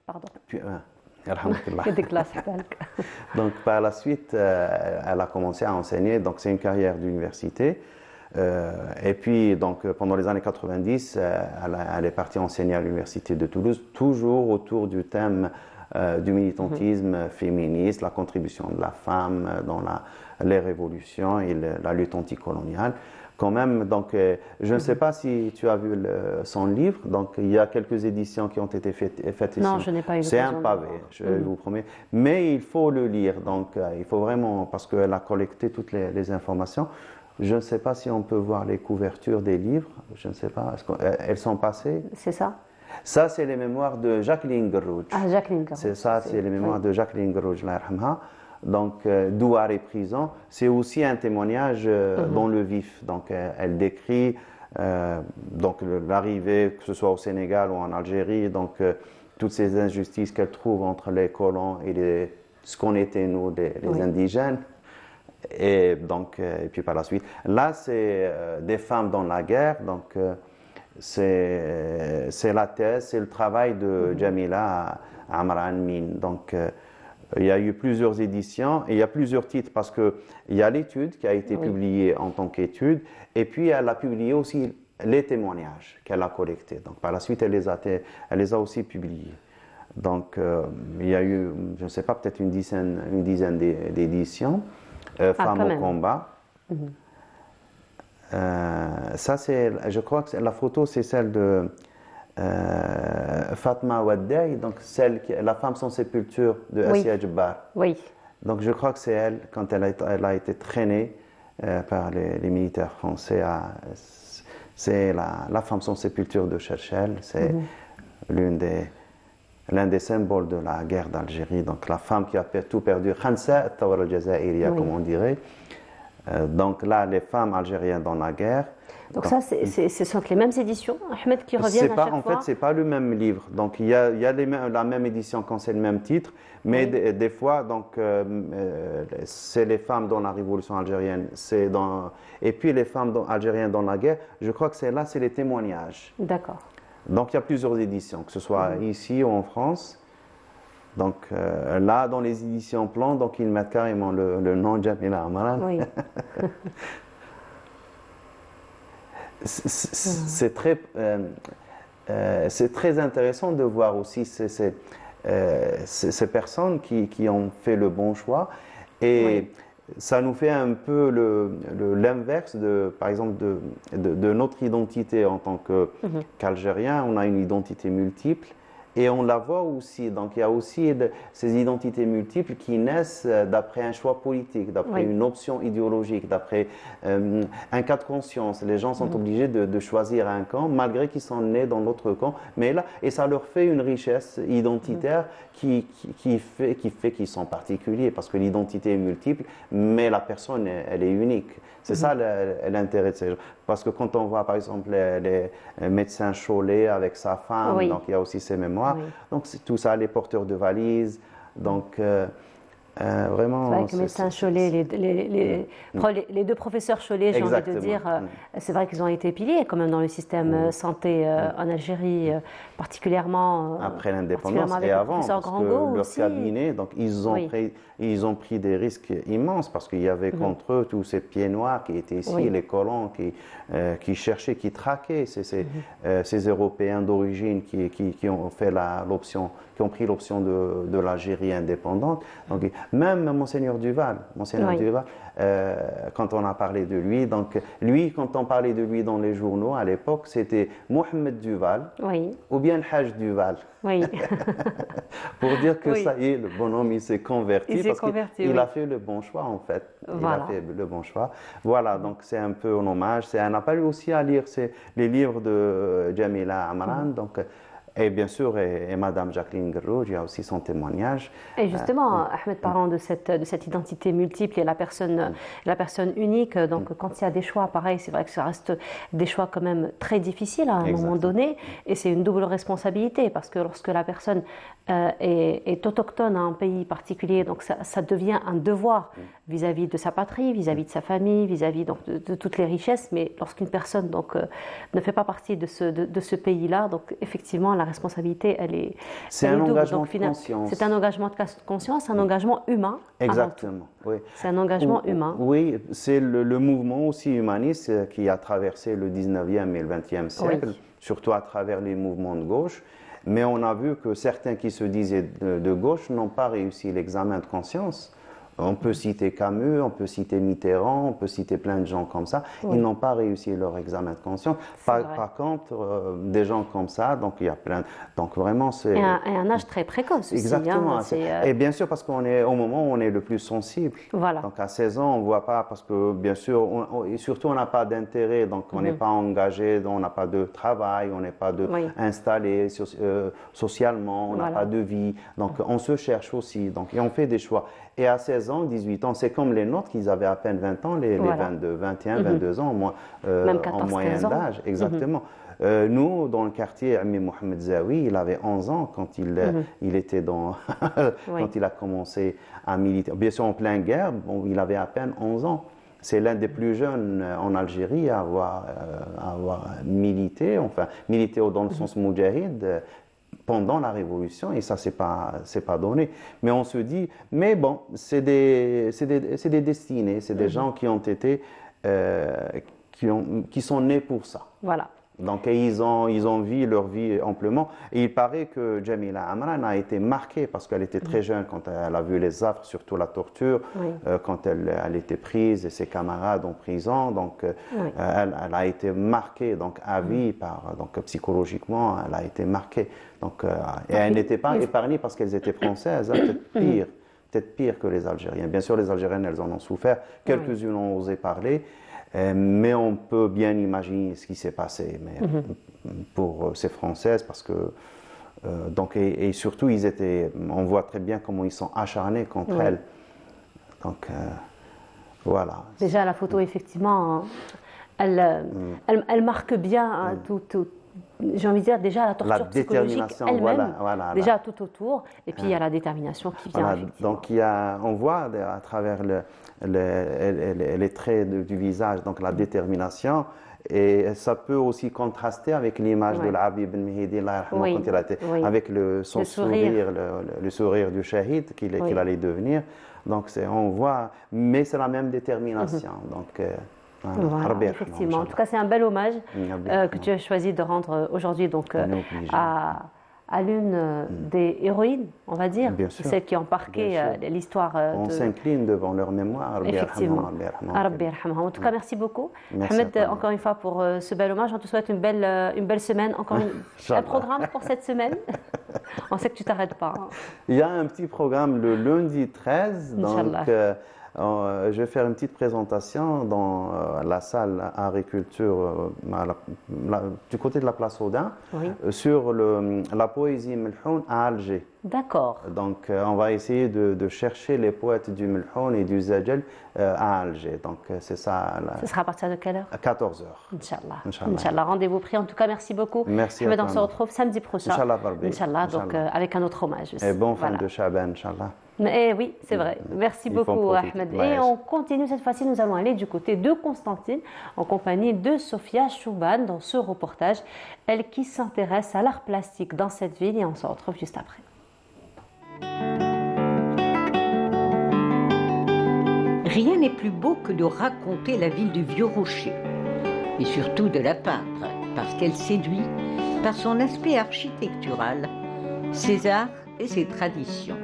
Pardon. Puis, alhamdulillah. Des classes, حبالك. Donc, par la suite, elle a commencé à enseigner. Donc, c'est une carrière d'université. Et puis, donc, pendant les années 90, elle est partie enseigner à l'université de Toulouse, toujours autour du thème du militantisme féministe, la contribution de la femme dans les révolutions et la lutte anticoloniale. Quand même, donc, je ne sais pas si tu as vu son livre. Donc, il y a quelques éditions qui ont été faites ici. Non, je n'ai pas eu C'est un l'occasion de pavé, je vous promets. Mais il faut le lire. Donc, il faut vraiment, parce qu'elle a collecté toutes les informations. Je ne sais pas si on peut voir les couvertures des livres. Je ne sais pas. Elles sont passées. C'est ça? Ça, c'est les mémoires de Jacqueline Garouch. Ah, Jacqueline Garouch. C'est ça, c'est les mémoires de Jacqueline Garouch, Allah yarhamha. Donc, Douar et prison, c'est aussi un témoignage dans le vif. Donc, elle décrit donc l'arrivée, que ce soit au Sénégal ou en Algérie, donc toutes ces injustices qu'elle trouve entre les colons et ce qu'on était nous, les indigènes. Et donc, et puis par la suite, là, c'est des femmes dans la guerre. Donc, c'est la thèse, c'est le travail de Jamila Amran Min. Donc, il y a eu plusieurs éditions et il y a plusieurs titres parce qu'il y a l'étude qui a été publiée en tant qu'étude et puis elle a publié aussi les témoignages qu'elle a collectés. Donc par la suite, elle les a aussi publiés. Donc il y a eu, je ne sais pas, peut-être une dizaine d'éditions. Femmes au combat. Ça, je crois que la photo, c'est celle de Fatma Waddaï, donc la femme sans sépulture de Assia Djebbar. Oui. Donc je crois que c'est elle, quand elle a été traînée par les militaires français. C'est la femme sans sépulture de Cherchel. C'est l'un des symboles de la guerre d'Algérie. Donc la femme qui a tout perdu, Khansa al-Thawra al-Jazairiya, comme on dirait. Donc là, les femmes algériennes dans la guerre. Donc ça, ce sont les mêmes éditions, Ahmed, qui reviennent à chaque fois. En fait, c'est pas le même livre. Donc il y a la même édition quand c'est le même titre, mais des fois, donc c'est les femmes dans la révolution algérienne, et puis les femmes algériennes dans la guerre. Je crois que là, c'est les témoignages. D'accord. Donc il y a plusieurs éditions, que ce soit ici ou en France. Donc là, dans les éditions Plan, donc ils mettent carrément le nom de Jamila Amran. Oui. C'est très intéressant de voir aussi ces personnes qui ont fait le bon choix et ça nous fait un peu l'inverse par exemple de notre identité en tant qu'Algérien. On a une identité multiple Et on la voit aussi, donc il y a aussi ces identités multiples qui naissent d'après un choix politique, d'après une option idéologique, d'après un cas de conscience. Les gens sont obligés de choisir un camp, malgré qu'ils sont nés dans l'autre camp. Mais là, et ça leur fait une richesse identitaire qui fait qu'ils sont particuliers, parce que l'identité est multiple, mais la personne, elle est unique. C'est ça l'intérêt de ces gens. Parce que quand on voit, par exemple, les médecins Cholet avec sa femme, donc il y a aussi ses mémoires. Donc c'est tout ça, les porteurs de valises. Donc vraiment. C'est vrai que le médecin Cholet, les deux professeurs Cholet, j'ai envie de dire, c'est vrai qu'ils ont été piliers quand même dans le système santé en Algérie, particulièrement après l'indépendance et avant, parce que leur cabinet, donc ils ont pris des risques immenses parce qu'il y avait contre eux tous ces pieds noirs qui étaient ici, les colons qui cherchaient, qui traquaient ces Européens d'origine qui ont fait l'option, qui ont pris l'option de l'Algérie indépendante. Donc, même Monseigneur Duval, quand on a parlé de lui, donc lui, quand on parlait de lui dans les journaux à l'époque, c'était Mohamed Duval ou bien le Hajj Duval. Pour dire que ça y est, le bonhomme, il s'est converti parce qu'il a fait le bon choix en fait. Voilà. Il a fait le bon choix. Voilà, donc c'est un peu un hommage. C'est un appel aussi à lire les livres de Jamila Amran. Donc, et bien sûr, et Madame Jacqueline Guerrouj, il y a aussi son témoignage. Et justement, Ahmed, parlant de cette identité multiple et la personne unique, donc quand il y a des choix, pareil, c'est vrai que ça reste des choix quand même très difficiles à un moment donné, et c'est une double responsabilité, parce que lorsque la personne est autochtone à un pays particulier, donc ça devient un devoir vis-à-vis de sa patrie, vis-à-vis de sa famille, vis-à-vis donc de toutes les richesses, mais lorsqu'une personne donc ne fait pas partie de ce pays-là, donc effectivement la responsabilité c'est un engagement de conscience. C'est un engagement de conscience, un engagement humain. Exactement, oui. C'est un engagement humain. Oui, c'est le mouvement aussi humaniste qui a traversé le 19e et le 20e siècle, surtout à travers les mouvements de gauche. Mais on a vu que certains qui se disaient de gauche n'ont pas réussi l'examen de conscience. On peut citer Camus, on peut citer Mitterrand, on peut citer plein de gens comme ça. Ils n'ont pas réussi leur examen de conscience. Par contre, des gens comme ça, donc il y a plein. Donc vraiment, c'est. Et un âge très précoce aussi. Exactement. Et bien sûr, parce qu'on est au moment où on est le plus sensible. Voilà. Donc à 16 ans, on ne voit pas, parce que bien sûr, et surtout, on n'a pas d'intérêt, donc on n'est pas engagé, on n'a pas de travail, on n'est pas installé socialement, on n'a pas de vie. Donc on se cherche aussi, donc, et on fait des choix. Et à 16 ans, 18 ans, c'est comme les nôtres, qu'ils avaient à peine 20 ans, les 22, 21, 22 ans en moyenne d'âge. Exactement. Nous, dans le quartier, Ami Mohamed Zawi, il avait 11 ans quand il était quand il a commencé à militer. Bien sûr, en pleine guerre, il avait à peine 11 ans. C'est l'un des plus jeunes en Algérie à avoir milité, enfin, milité dans le sens moudjahid, pendant la Révolution, et ça, c'est pas donné. Mais on se dit, mais bon, c'est des destinées, c'est des gens qui ont été, qui sont nés pour ça. Voilà. Donc, ils ont vécu leur vie amplement. Et il paraît que Jamila Amran a été marquée parce qu'elle était très jeune quand elle a vu les affres, surtout la torture, quand elle était prise et ses camarades en prison. Donc, elle a été marquée donc, à vie, donc psychologiquement, elle a été marquée. Donc, et elle n'était pas épargnée parce qu'elles étaient françaises, peut-être pire que les Algériens. Bien sûr, les Algériennes, elles en ont souffert. Quelques-unes ont osé parler. Mais on peut bien imaginer ce qui s'est passé pour ces Françaises, parce que donc et surtout on voit très bien comment ils sont acharnés contre elles. Donc voilà. Déjà la photo effectivement, elle marque bien tout. J'ai envie de dire déjà la torture psychologique elle-même, déjà tout autour, et puis il y a la détermination qui vient. Donc on voit à travers les traits du visage, donc la détermination, et ça peut aussi contraster avec l'image de l'Habib Ben Mehdi, quand il a été, avec son sourire, le sourire du shahid qu'il allait devenir. Donc on voit, mais c'est la même détermination. Donc voilà, effectivement. En tout cas, c'est un bel hommage que tu as choisi de rendre aujourd'hui donc, à l'une des héroïnes, on va dire, Bien sûr. celles qui ont marqué Bien sûr. l'histoire On de... s'incline devant leur mémoire. Rabbi Effectivement. yarhamha, Rabbi yarhamha. En tout cas, merci beaucoup. Merci Ahmed, à toi. encore une fois, pour ce bel hommage. On te souhaite une belle semaine. Encore un Inch'Allah. programme pour cette semaine. On sait que tu t'arrêtes pas. Il y a un petit programme le lundi 13. Donc, Inch'Allah. je vais faire une petite présentation dans la salle agriculture du côté de la place Audin Oui. sur la poésie Melhoun à Alger. D'accord. Donc, on va essayer de chercher les poètes du Melhoun et du Zajel à Alger. Donc, c'est ça, Ce sera à partir de quelle heure? à 14h. Inch'Allah. Inch'Allah. Inch'Allah. Rendez-vous pris. En tout cas, merci beaucoup. Merci à Ahmed, toi, on se Anna. retrouve samedi prochain. Inch'Allah, Barbi. Inch'Allah. Donc, Inch'Allah. avec un autre hommage aussi. Et bon fin Voilà. de Shaban, Inch'Allah. Oui, c'est vrai. Merci Il faut en beaucoup, profiter. Ahmed. Ouais. Et on continue cette fois-ci. Nous allons aller du côté de Constantine en compagnie de Sophia Chouban dans ce reportage. Elle qui s'intéresse à l'art plastique dans cette ville et on se retrouve juste après. Rien n'est plus beau que de raconter la ville du Vieux Rocher, et surtout de la peindre, parce qu'elle séduit par son aspect architectural, ses arts et ses traditions.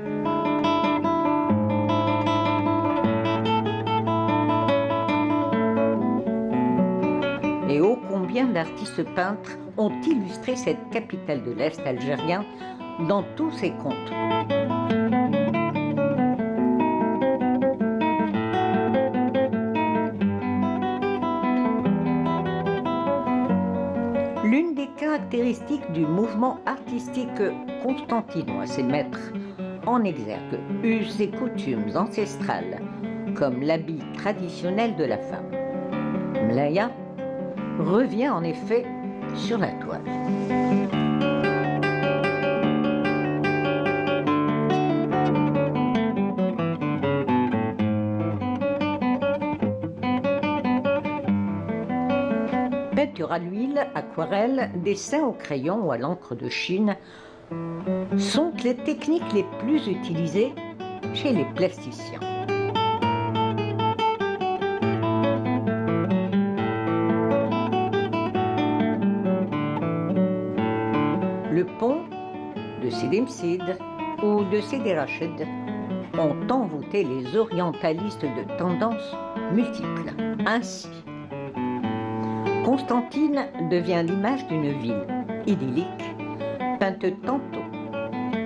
Et ô combien d'artistes peintres ont illustré cette capitale de l'Est algérien dans tous ses contes. L'une des caractéristiques du mouvement artistique constantinois, c'est mettre en exergue us et coutumes ancestrales, comme l'habit traditionnel de la femme. Mlaya revient en effet sur la toile. Peinture à l'huile, aquarelle, dessin au crayon ou à l'encre de Chine sont les techniques les plus utilisées chez les plasticiens. Le pont de Sidi Msid ou de Sidi Rachid ont envoûté les orientalistes de tendances multiples. Ainsi, Constantine devient l'image d'une ville idyllique, peinte tantôt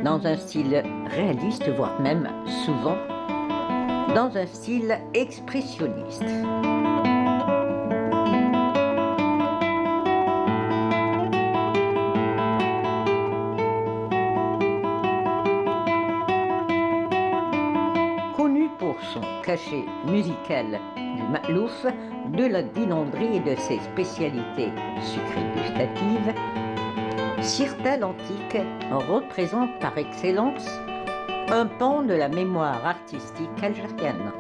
dans un style réaliste, voire même souvent dans un style expressionniste. Connu pour son cachet musical du ma'louf, de la dinanderie et de ses spécialités sucrées gustatives, Cirta l'Antique représente par excellence un pan de la mémoire artistique algérienne.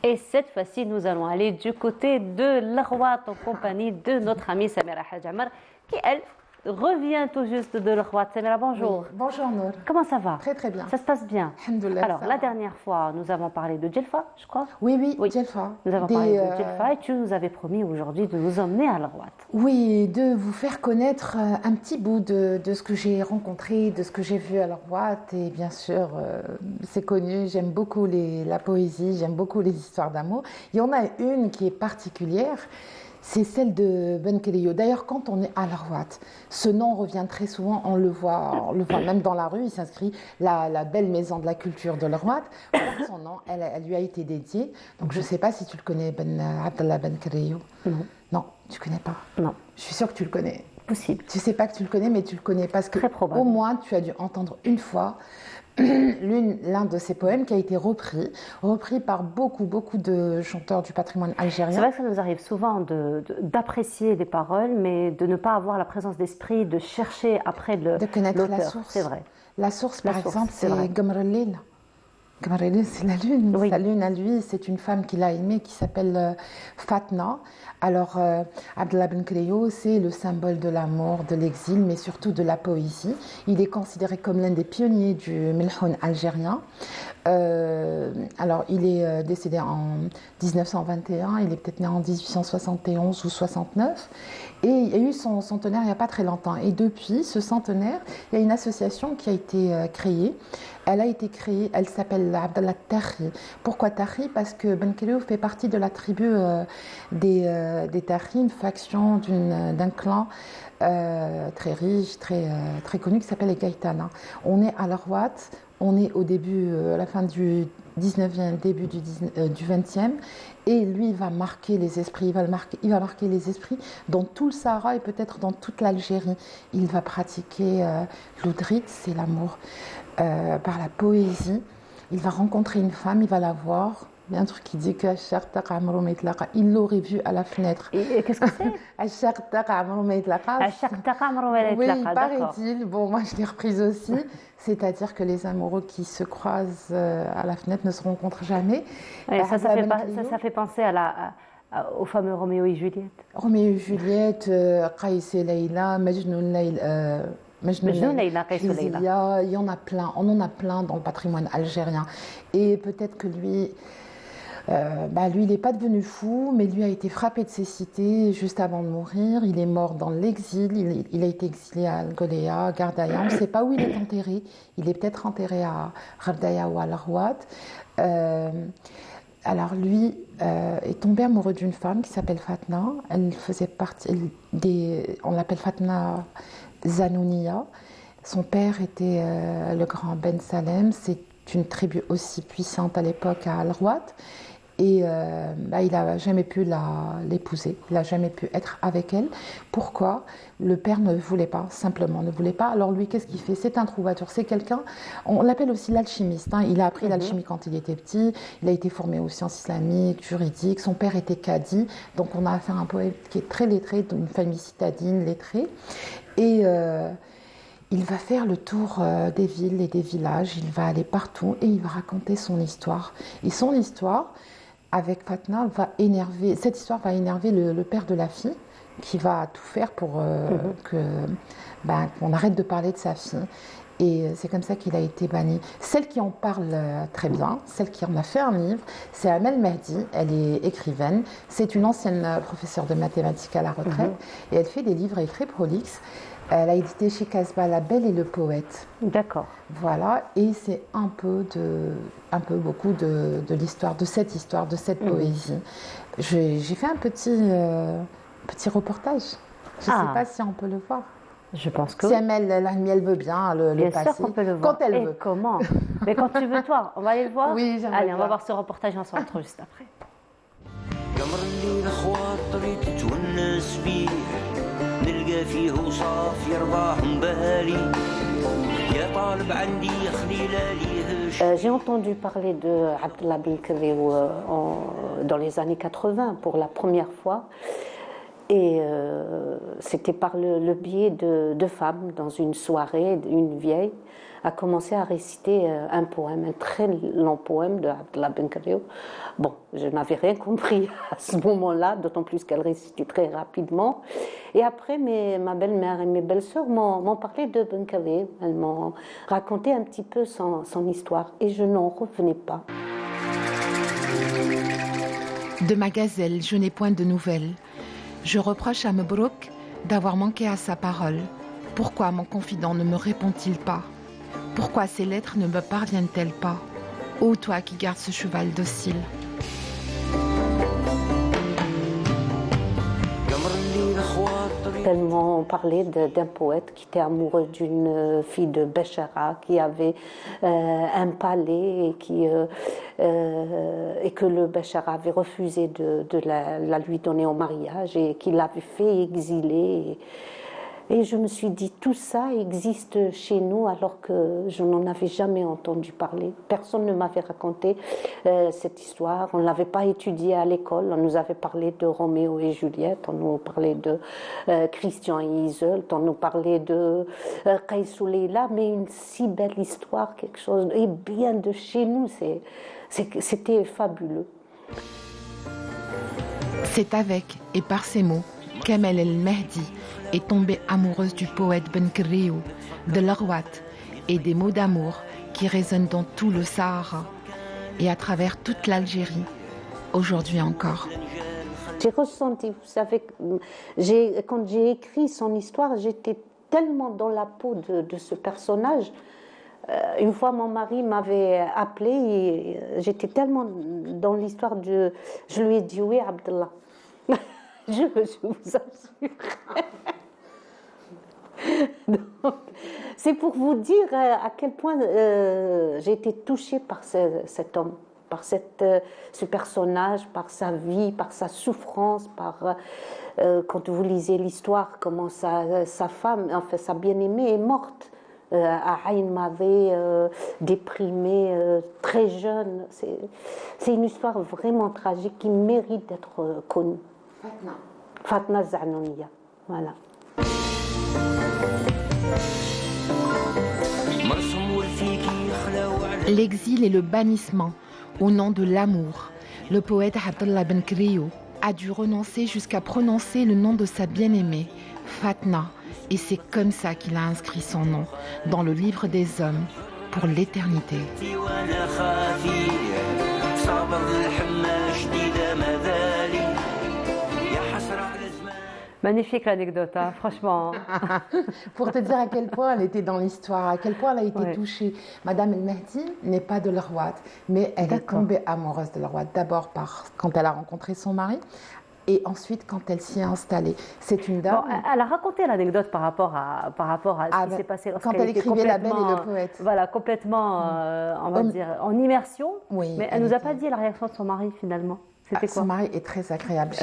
Et cette fois-ci, nous allons aller du côté de l'Arwat en compagnie de notre amie Samira Hadjamar, qui, elle, revient tout juste de l'Arwat. Samira, bonjour. Oui. Bonjour Nour. Comment ça va? Très très bien. Ça se passe bien? Alhamdoulilah, Alors, ça la va. dernière fois, nous avons parlé de Djelfa, je crois. Oui, Oui. Djelfa. Nous avons parlé de Djelfa et tu nous avais promis aujourd'hui de nous emmener à l'Arwat. Oui, de vous faire connaître un petit bout de ce que j'ai rencontré, de ce que j'ai vu à l'Arwat. Et bien sûr, c'est connu, j'aime beaucoup la poésie, j'aime beaucoup les histoires d'amour. Il y en a une qui est particulière, c'est celle de Ben Keleyo. D'ailleurs, quand on est à l'Arwat, ce nom revient très souvent, on le voit même dans la rue, il s'inscrit la belle maison de la culture de l'Arwat. Son nom, elle lui a été dédiée. Donc je ne sais pas si tu le connais, Abdallah Ben Keleyo. Non. Non, tu ne connais pas. Non. Je suis sûre que tu le connais. Possible. Tu ne sais pas que tu le connais, mais tu le connais parce que Très probable. au moins tu as dû entendre une fois l'un de ses poèmes qui a été repris par beaucoup de chanteurs du patrimoine C'est algérien. vrai que ça nous arrive souvent d'apprécier les paroles, mais de ne pas avoir la présence d'esprit, de chercher après De connaître la l'auteur. source. C'est vrai. La source, La par source, exemple, c'est c'est vrai. Gomr el-Lil. Gamareli, c'est la lune. Oui. Sa lune à lui, c'est une femme qu'il a aimée qui s'appelle Fatna. Alors, Abdallah Ben Khério, c'est le symbole de l'amour, de l'exil, mais surtout de la poésie. Il est considéré comme l'un des pionniers du Melhoun algérien. Alors, il est décédé en 1921, il est peut-être né en 1871 ou 69. Et il y a eu son centenaire il n'y a pas très longtemps. Et depuis ce centenaire, il y a une association qui a été créée. Elle a été créée, elle s'appelle Abdallah Tahi. Pourquoi Tahi? Parce que Ben Khério fait partie de la tribu des Tahi, une faction d'un clan très riche, très connu, qui s'appelle les Gaïtana. On est à l'Arwat, on est au début, à la fin du 19e, début du 20e, et lui, il va marquer les esprits, il va marquer les esprits dans tout le Sahara et peut-être dans toute l'Algérie. Il va pratiquer l'oudrit, c'est l'amour, par la poésie. Il va rencontrer une femme, il va la voir. Il y a un truc qui dit que il l'aurait vue à la fenêtre. Et qu'est-ce que c'est? Oui, paraît-il. Bon, moi je l'ai reprise aussi. C'est-à-dire que les amoureux qui se croisent à la fenêtre ne se rencontrent jamais. Ouais, ça fait penser au fameux Roméo et Juliette. Roméo et Juliette, Qaïs et Leïla, Majnoun Leïla. Il y en a plein, on en a plein dans le patrimoine algérien. Et peut-être que lui, il n'est pas devenu fou, mais lui a été frappé de cécité juste avant de mourir. Il est mort dans l'exil, il a été exilé à Al-Golea, Gardaïa. On ne sait pas où il est enterré. Il est peut-être enterré à Gardaïa ou à l'Arwat. Alors lui est tombé amoureux d'une femme qui s'appelle Fatna. Elle faisait partie on l'appelle Fatna Zanouniya. Son père était le grand Ben Salem. C'est une tribu aussi puissante à l'époque à Al-Rouat. Et il n'a jamais pu l'épouser, il n'a jamais pu être avec elle. Pourquoi? Le père ne voulait pas, simplement ne voulait pas. Alors lui, qu'est-ce qu'il fait? C'est un troubadour, c'est quelqu'un, on l'appelle aussi l'alchimiste. Il a appris l'alchimie quand il était petit, il a été formé aux sciences islamiques, juridiques. Son père était cadi, donc on a affaire à un poète qui est très lettré, d'une famille citadine, lettrée. Et il va faire le tour des villes et des villages, il va aller partout et il va raconter son histoire. Et son histoire, avec Fatna, cette histoire va énerver le père de la fille, qui va tout faire pour qu'on arrête de parler de sa fille. Et c'est comme ça qu'il a été banni. Celle qui en parle très bien, celle qui en a fait un livre, c'est Amel Mehdi. Elle est écrivaine. C'est une ancienne professeure de mathématiques à la retraite. Et elle fait des livres, elle est très prolixe. Elle a édité chez Casbah La Belle et le Poète. D'accord. Voilà, et c'est beaucoup de l'histoire, de cette poésie. J'ai fait un petit reportage. Je ne sais pas si on peut le voir. Je pense que si elle veut bien le bien passer. Bien sûr qu'on peut le voir. Quand elle veut. Comment? Mais quand tu veux, toi. On va aller le voir? Oui, j'aimerais. Allez, on va voir ce reportage ensemble juste après. J'ai entendu parler de Abdallah Ben Khério dans les années 80 pour la première fois. Et c'était par le biais de femmes dans une soirée, une vieille a commencé à réciter un poème, un très long poème de Abdallah Ben Khério. Bon, je n'avais rien compris à ce moment-là, d'autant plus qu'elle récitait très rapidement. Et après, ma belle-mère et mes belles-sœurs m'ont parlé de Ben Khério. Elles m'ont raconté un petit peu son histoire et je n'en revenais pas. De ma gazelle, je n'ai point de nouvelles. Je reproche à Mebrouk d'avoir manqué à sa parole. Pourquoi mon confident ne me répond-il pas? Pourquoi ces lettres ne me parviennent-elles pas? Ô toi qui gardes ce cheval docile. Elles m'ont parlé d'un poète qui était amoureux d'une fille de Béchara, qui avait un palais et que le Béchara avait refusé de la lui donner en mariage et qui l'avait fait exiler. Et je me suis dit, tout ça existe chez nous alors que je n'en avais jamais entendu parler. Personne ne m'avait raconté cette histoire. On ne l'avait pas étudiée à l'école. On nous avait parlé de Roméo et Juliette, on nous parlait de Christian et Iseult, on nous parlait de Qaïs ou Leila, mais une si belle histoire, quelque chose, et bien de chez nous, c'était fabuleux. C'est avec et par ces mots qu'Amel El Mehdi est tombée amoureuse du poète Ben Kriou, de l'Arwat et des mots d'amour qui résonnent dans tout le Sahara et à travers toute l'Algérie, aujourd'hui encore. J'ai ressenti, vous savez, quand j'ai écrit son histoire, j'étais tellement dans la peau de ce personnage. Une fois, mon mari m'avait appelé et j'étais tellement dans l'histoire je lui ai dit oui, Abdallah. je vous assure. Donc, c'est pour vous dire à quel point j'ai été touchée par cet homme, par ce personnage, par sa vie, par sa souffrance, quand vous lisez l'histoire, comment sa femme, enfin sa bien-aimée est morte. À Aïn Madé, déprimée, très jeune. C'est une histoire vraiment tragique qui mérite d'être connue. Fatna Zanouniya, voilà. L'exil et le bannissement au nom de l'amour. Le poète Abdallah Ben Kriou a dû renoncer jusqu'à prononcer le nom de sa bien-aimée, Fatna. Et c'est comme ça qu'il a inscrit son nom dans le livre des hommes pour l'éternité. Magnifique l'anecdote, hein, franchement. Pour te dire à quel point elle était dans l'histoire, à quel point elle a été touchée. Madame El Mehdi n'est pas de l'Arwat, mais elle est tombée amoureuse de l'Arwat. D'abord quand elle a rencontré son mari. Et ensuite, quand elle s'y est installée, c'est une dame. Bon, elle a raconté l'anecdote par rapport à ce qui s'est passé quand elle écrivait La Belle et le Poète. Voilà, complètement, on va dire, en immersion. Oui, mais elle nous a pas dit la réaction de son mari finalement. C'était quoi? Son mari est très agréable.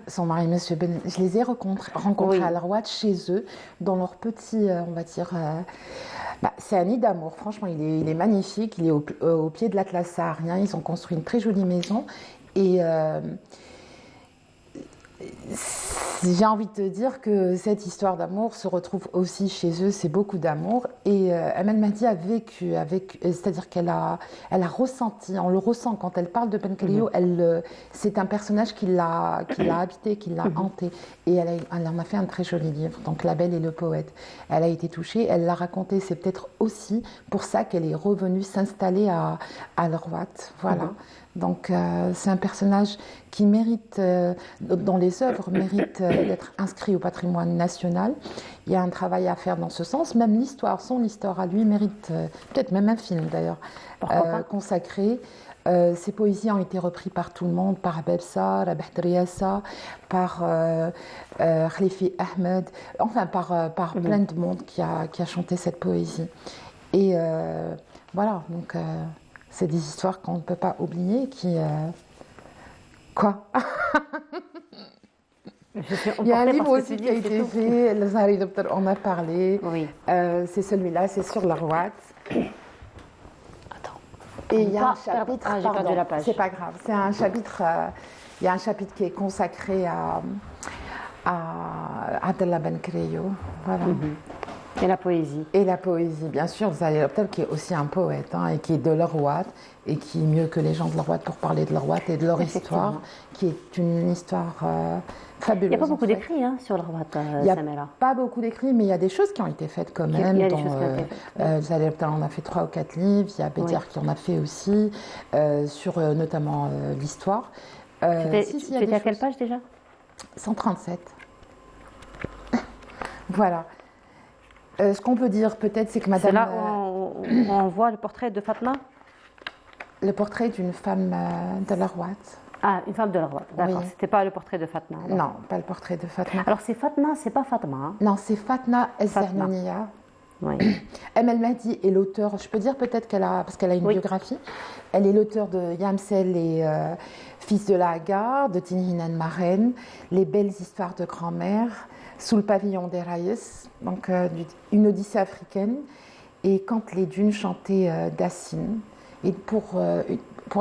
Son mari, Monsieur Ben, je les ai rencontrés à l'Arwat chez eux, dans leur petit, on va dire. C'est un nid d'amour. Franchement, il est magnifique. Il est au pied de l'Atlas saharien. Ils ont construit une très jolie maison et j'ai envie de te dire que cette histoire d'amour se retrouve aussi chez eux, c'est beaucoup d'amour. Et Amel Mehdi a vécu avec, c'est-à-dire qu'elle a ressenti, on le ressent quand elle parle de Ben Kriou, c'est un personnage qui l'a habité, qui l'a hanté. Et elle en a fait un très joli livre, donc La Belle et le Poète. Elle a été touchée, elle l'a raconté, c'est peut-être aussi pour ça qu'elle est revenue s'installer à l'Arwat. Voilà. Donc c'est un personnage qui mérite, dans les œuvres, mérite d'être inscrit au patrimoine national. Il y a un travail à faire dans ce sens. Même l'histoire, son histoire à lui mérite, peut-être même un film d'ailleurs, consacré. Ses poésies ont été reprises par tout le monde, par Abelsa, Rabah Driassa, par Khalifi Ahmed, enfin par plein de monde qui a chanté cette poésie. Et voilà, donc c'est des histoires qu'on ne peut pas oublier qui... Quoi? Il y a un livre aussi qui a été fait, Le Zahari Docteur en a parlé. Oui. C'est celui-là, c'est sur l'Arwat. Attends. Et il y a un chapitre... j'ai perdu la page. C'est pas grave. C'est un chapitre... il y a un chapitre qui est consacré à Abdallah Ben Kriou. Voilà. Et la poésie. Et la poésie, bien sûr. Zahari Docteur qui est aussi un poète et qui est de l'Arwat et qui est mieux que les gens de l'Arwat pour parler de l'Arwat et de leur histoire, qui est une histoire fabuleuse. Il n'y a pas beaucoup d'écrits sur l'Arwat, Il n'y a pas beaucoup d'écrits, mais il y a des choses qui ont été faites quand même. Il y a des choses qui ont été faites. Zahari Docteur en a fait 3 ou 4 livres. Il y a Bédiar qui en a fait aussi, sur notamment l'histoire. Tu étais à quelle page déjà? 137. Voilà. Ce qu'on peut dire peut-être, c'est que Madame... C'est là où on voit le portrait de Fatna? Le portrait d'une femme de l'Arwat. Ah, une femme de l'Arwat, d'accord. Oui. C'était pas le portrait de Fatna? Alors. Non, pas le portrait de Fatna. Alors c'est Fatna, c'est pas Fatma? Non, c'est Fatna El-Zanouniya. Oui. Amel Mehdi est l'auteur, je peux dire peut-être parce qu'elle a une biographie. Elle est l'auteur de Yamsel et Fils de la Hagar, de Tinhinan Maren, Les belles histoires de grand-mère, sous le pavillon des Raïs, donc une odyssée africaine. Et quand les dunes chantaient Dassine, et pour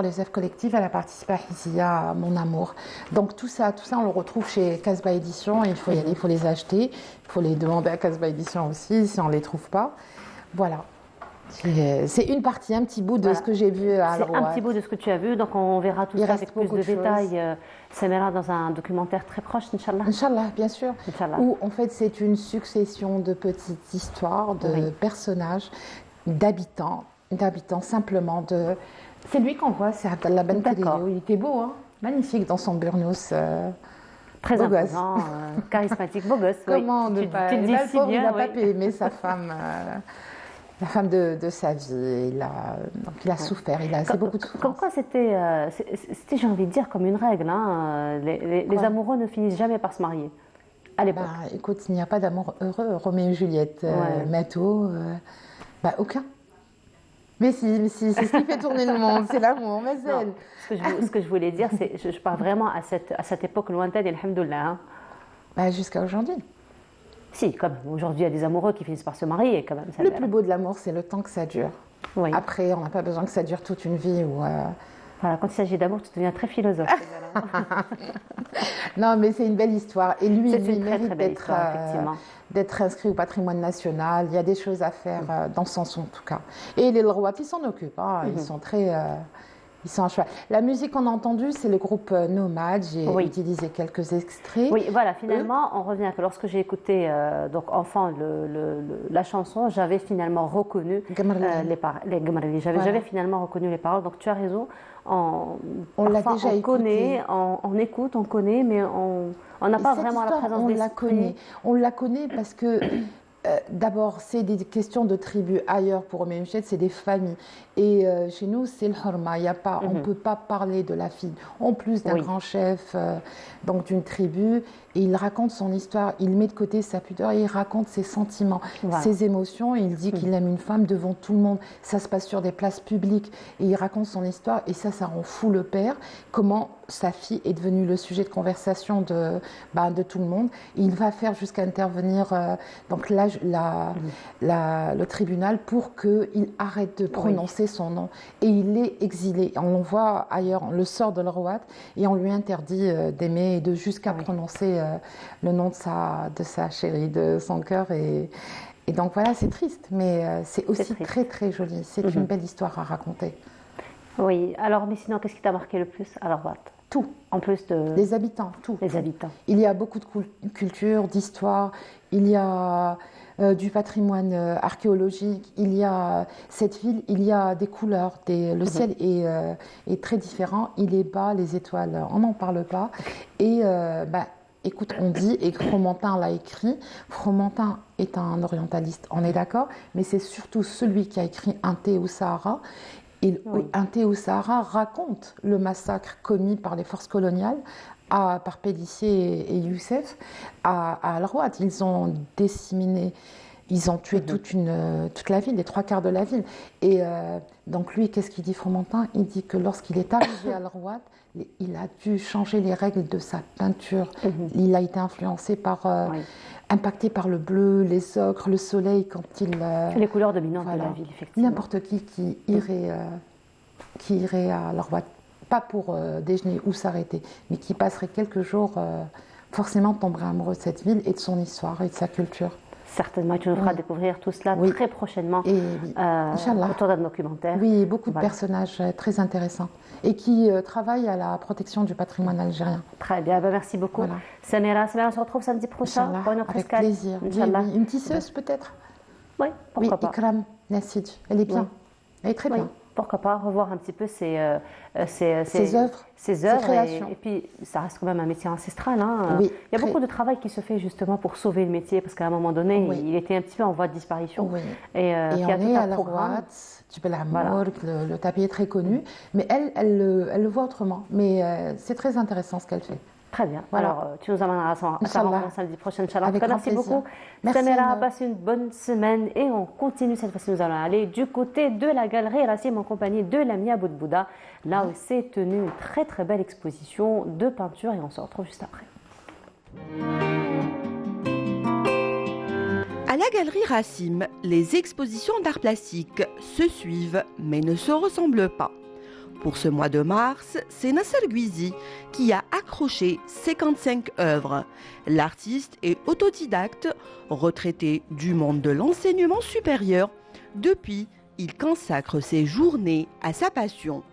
les œuvres collectives, elle a participé à Hizia, Mon Amour. Donc tout ça, on le retrouve chez Casbah Édition. Il faut y aller, il faut les acheter, il faut les demander à Casbah Édition aussi si on ne les trouve pas. Voilà. C'est une partie, un petit bout de ce que j'ai vu à Al Rouad. Un petit bout de ce que tu as vu, donc on verra tout ça avec plus de détails. Samira dans un documentaire très proche, Inch'Allah. Inch'Allah, bien sûr. Inch'Allah. Où en fait c'est une succession de petites histoires, de personnages, d'habitants simplement. C'est lui qu'on voit, c'est Abdallah Ben Khalilou. Il était beau, hein, magnifique dans son burnous. Très beau imposant, charismatique, beau gosse. Comment oui. ne pas... Tu dis si pauvre, bien, il n'a pas pu aimer sa femme. La femme de sa vie, donc il a souffert, c'est beaucoup de souffrance. Comme quoi c'était, j'ai envie de dire, comme une règle. Hein. Les amoureux ne finissent jamais par se marier, à l'époque. Écoute, il n'y a pas d'amour heureux. Roméo et Juliette, Mato, aucun. Mais si, c'est ce qui fait tourner le monde, c'est l'amour, mais elle. Ce que je voulais dire, c'est je parle vraiment à cette époque lointaine, et alhamdoulilah. Hein. Jusqu'à aujourd'hui. Si, quand même. Aujourd'hui, il y a des amoureux qui finissent par se marier, quand même. Le plus beau de l'amour, c'est le temps que ça dure. Oui. Après, on n'a pas besoin que ça dure toute une vie. Voilà, quand il s'agit d'amour, tu deviens très philosophe. Non, mais c'est une belle histoire. Et lui, il mérite d'être inscrit au patrimoine national. Il y a des choses à faire dans ce sens, en tout cas. Et les Rouad, ils s'en occupent. Hein. Ils sont très... Ils sont à cheval. La musique qu'on a entendue, c'est le groupe Nomade. J'ai utilisé quelques extraits. Oui, voilà, finalement, on revient que lorsque j'ai écouté, donc enfant, la chanson, j'avais finalement reconnu les Gemarli. J'avais finalement reconnu les paroles. Donc tu as raison. On l'a déjà écouté. On écoute, on connaît, mais on n'a pas vraiment la présence d'esprit. On la connaît parce que... D'abord, c'est des questions de tribus. Ailleurs, pour Roméo et Juliette, c'est des familles. Et chez nous, c'est le horma. On ne peut pas parler de la fille. En plus d'un grand chef, donc d'une tribu, et il raconte son histoire. Il met de côté sa pudeur et il raconte ses sentiments, ses émotions. Et il dit qu'il aime une femme devant tout le monde. Ça se passe sur des places publiques. Et il raconte son histoire. Et ça rend fou le père. Comment sa fille est devenue le sujet de conversation de tout le monde. Et il va faire jusqu'à intervenir donc le tribunal pour qu'il arrête de prononcer son nom. Et il est exilé. On le voit ailleurs, on le sort de l'Rouad et on lui interdit d'aimer et de jusqu'à prononcer le nom de sa chérie, de son cœur. Et donc voilà, c'est triste, mais c'est aussi très très joli. C'est une belle histoire à raconter. Oui, alors mais sinon, qu'est-ce qui t'a marqué le plus à l'Rouad? Tout. En plus de... Les habitants, tout. Les habitants. Il y a beaucoup de culture, d'histoire, il y a du patrimoine archéologique, il y a cette ville, il y a des couleurs, le ciel est très différent, il est bas, les étoiles, on n'en parle pas. Et écoute, on dit, et Fromentin l'a écrit, Fromentin est un orientaliste, on est d'accord, mais c'est surtout celui qui a écrit Un thé au Sahara. Un thé au Sahara raconte le massacre commis par les forces coloniales par Pélissier et Youssef à Al-Rouad. Ils ont disséminé, ils ont tué toute la ville, les 3/4 de la ville. Et donc lui, qu'est-ce qu'il dit, Fromentin? Il dit que lorsqu'il est arrivé à Al-Rouad, il a dû changer les règles de sa peinture. Il a été influencé impacté par le bleu, les ocres, le soleil quand il... les couleurs dominantes de la ville, effectivement. N'importe qui irait à l'Rouad, pas pour déjeuner ou s'arrêter, mais qui passerait quelques jours, forcément tomberait amoureux de cette ville et de son histoire et de sa culture. Certainement, tu nous feras découvrir tout cela très prochainement autour d'un documentaire. Oui, beaucoup de personnages très intéressants et qui travaillent à la protection du patrimoine algérien. Très bien, merci beaucoup. Samira, on se retrouve samedi prochain pour une autre avec plaisir. Une tisseuse peut-être? Oui, pourquoi pas. Ikram Nassid, elle est bien. Elle est très bien. Pourquoi pas revoir un petit peu ses œuvres, ses créations. Et puis, ça reste quand même un métier ancestral. Hein. Oui, il y a beaucoup de travail qui se fait justement pour sauver le métier, parce qu'à un moment donné, il était un petit peu en voie de disparition. Oui. Et on est à l'Rouad, tu peux la morgue, le tapis est très connu, mais elle le voit autrement. Mais c'est très intéressant ce qu'elle fait. Très bien. Alors, tu nous amèneras à sa rencontre samedi prochain, Inch'Allah. Merci beaucoup. Merci. Samira, passe une bonne semaine et on continue. Cette fois-ci, nous allons aller du côté de la galerie Rassim en compagnie de Lamia Boudbouda. Là où s'est tenue une très très belle exposition de peinture et on se retrouve juste après. À la Galerie Racim, les expositions d'art plastique se suivent mais ne se ressemblent pas. Pour ce mois de mars, c'est Nasser Gouizi qui a accroché 55 œuvres. L'artiste est autodidacte, retraité du monde de l'enseignement supérieur. Depuis, il consacre ses journées à sa passion.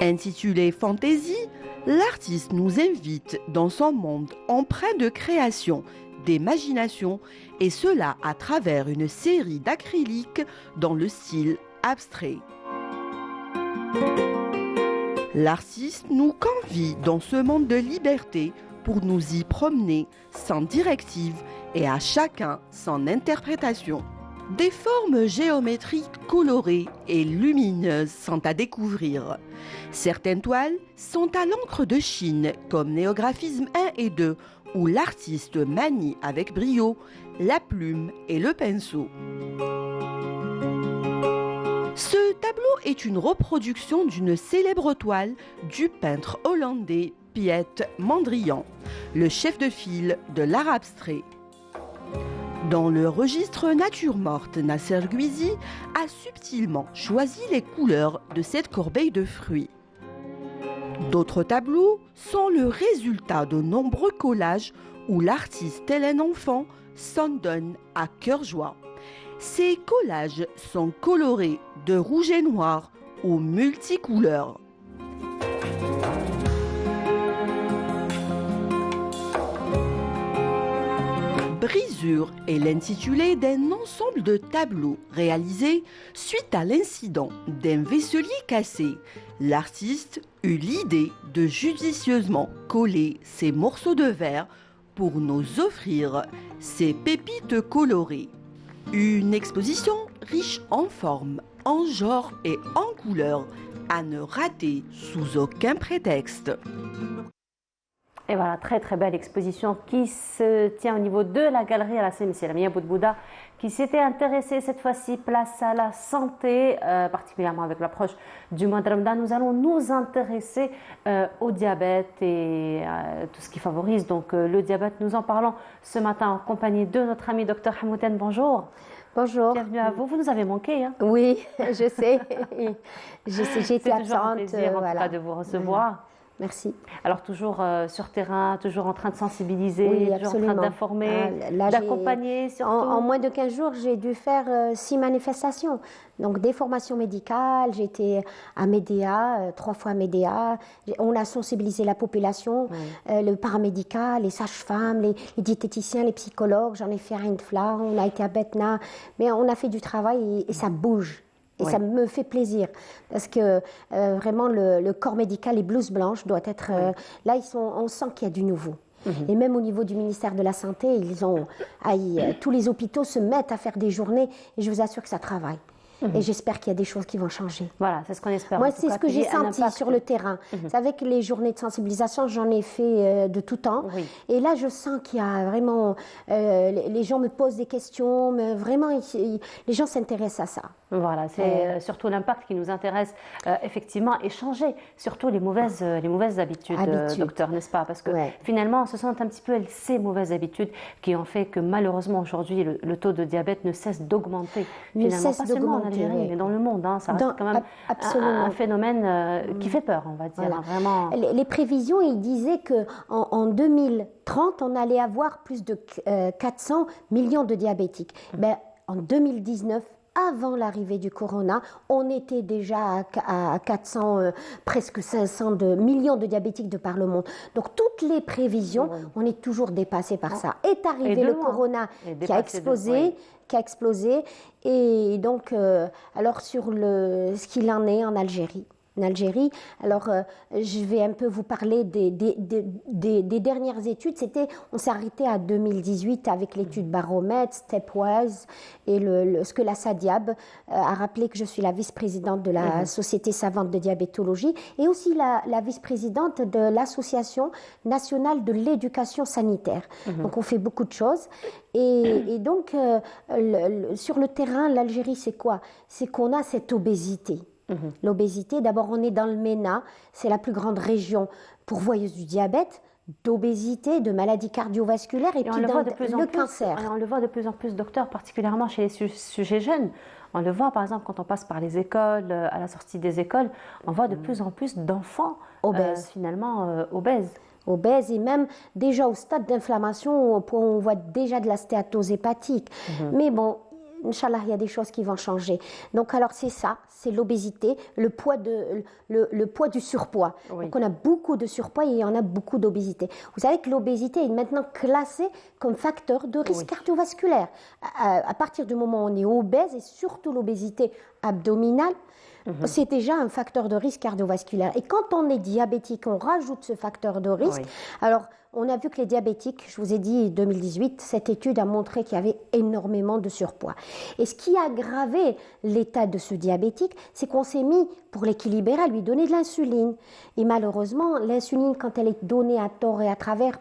Intitulé Fantaisie, l'artiste nous invite dans son monde empreint de création, d'imagination, et cela à travers une série d'acryliques dans le style abstrait. L'artiste nous convie dans ce monde de liberté pour nous y promener sans directive et à chacun son interprétation. Des formes géométriques colorées et lumineuses sont à découvrir. Certaines toiles sont à l'encre de Chine, comme Néographisme 1 et 2, où l'artiste manie avec brio la plume et le pinceau. Ce tableau est une reproduction d'une célèbre toile du peintre hollandais Piet Mondrian, le chef de file de l'art abstrait. Dans le registre nature morte, Nasser Gouizi a subtilement choisi les couleurs de cette corbeille de fruits. D'autres tableaux sont le résultat de nombreux collages où l'artiste tel un enfant s'en donne à cœur joie. Ces collages sont colorés de rouge et noir aux multicouleurs. Brisure est l'intitulé d'un ensemble de tableaux réalisés suite à l'incident d'un vaisselier cassé. L'artiste eut l'idée de judicieusement coller ces morceaux de verre pour nous offrir ces pépites colorées. Une exposition riche en formes, en genres et en couleurs, à ne rater sous aucun prétexte. Et voilà, très très belle exposition qui se tient au niveau de la galerie Racim, c'est la Mia Boudbouda qui s'était intéressée cette fois-ci place à la santé, particulièrement avec l'approche du mois de Ramadan. Nous allons nous intéresser au diabète et tout ce qui favorise donc le diabète. Nous en parlons ce matin en compagnie de notre ami Dr Hamouten. Bonjour. Bonjour. Bienvenue à vous. Vous nous avez manqué. Hein? Oui, je sais. J'ai été absente. C'est toujours un plaisir en tout cas de vous recevoir. Merci. Alors toujours sur terrain, toujours en train de sensibiliser, oui, toujours absolument. en train d'informer, d'accompagner. En moins de 15 jours, j'ai dû faire 6 manifestations. Donc des formations médicales, j'étais à Médéa, 3 fois à Médéa. On a sensibilisé la population, le paramédical, les sages-femmes, les diététiciens, les psychologues. J'en ai fait à Rindfla, on a été à Betna. Mais on a fait du travail et ça bouge. Et ça me fait plaisir parce que vraiment le corps médical, les blouses blanches doivent être... là, on sent qu'il y a du nouveau. Et même au niveau du ministère de la Santé, tous les hôpitaux se mettent à faire des journées et je vous assure que ça travaille. Et j'espère qu'il y a des choses qui vont changer. Voilà, c'est ce qu'on espère. Moi, c'est ce que j'ai senti sur le terrain. Vous savez que les journées de sensibilisation, j'en ai fait de tout temps. Et là, je sens qu'il y a vraiment... les gens me posent des questions, mais vraiment, les gens s'intéressent à ça. Voilà, c'est surtout l'impact qui nous intéresse, effectivement, et changer surtout les mauvaises habitudes. Docteur, n'est-ce pas? Parce que finalement, ce sont un petit peu ces mauvaises habitudes qui ont fait que malheureusement, aujourd'hui, le taux de diabète ne cesse d'augmenter. Finalement, pas seulement en Algérie, mais dans le monde. Hein, ça reste quand même un phénomène qui fait peur, on va dire. Voilà. Hein, vraiment. Les prévisions, ils disaient qu'en 2030, on allait avoir plus de 400 millions de diabétiques. Ben, en 2019, avant l'arrivée du corona, on était déjà à 400, presque 500 millions de diabétiques de par le monde. Donc toutes les prévisions, on est toujours dépassé par ça. Est arrivé le corona qui a explosé. Et donc, alors sur ce qu'il en est en Algérie. Alors, je vais un peu vous parler des dernières études. On s'est arrêté à 2018 avec l'étude Baromètre, Stepwise et ce que la SADIAB a rappelé que je suis la vice-présidente de la Société savante de diabétologie et aussi la vice-présidente de l'Association nationale de l'éducation sanitaire. Donc, on fait beaucoup de choses. Et donc, sur le terrain, l'Algérie, c'est quoi? C'est qu'on a cette obésité. L'obésité, d'abord, on est dans le MENA, c'est la plus grande région pourvoyeuse du diabète, d'obésité, de maladies cardiovasculaires et puis le cancer. On le voit de plus en plus, docteur, particulièrement chez les sujets jeunes. On le voit, par exemple, quand on passe par les écoles, à la sortie des écoles, on voit de plus en plus d'enfants obèses. Obèses et même déjà au stade d'inflammation, on voit déjà de la stéatose hépatique. Mais bon, Inch'Allah, il y a des choses qui vont changer. Donc alors c'est ça, c'est l'obésité, le poids du surpoids. Donc on a beaucoup de surpoids et il y en a beaucoup d'obésité. Vous savez que l'obésité est maintenant classée comme facteur de risque cardiovasculaire. À partir du moment où on est obèse, et surtout l'obésité abdominale, c'est déjà un facteur de risque cardiovasculaire. Et quand on est diabétique, on rajoute ce facteur de risque. Alors, on a vu que les diabétiques, je vous ai dit 2018, cette étude a montré qu'il y avait énormément de surpoids. Et ce qui a aggravé l'état de ce diabétique, c'est qu'on s'est mis, pour l'équilibrer, à lui donner de l'insuline. Et malheureusement, l'insuline, quand elle est donnée à tort et à travers,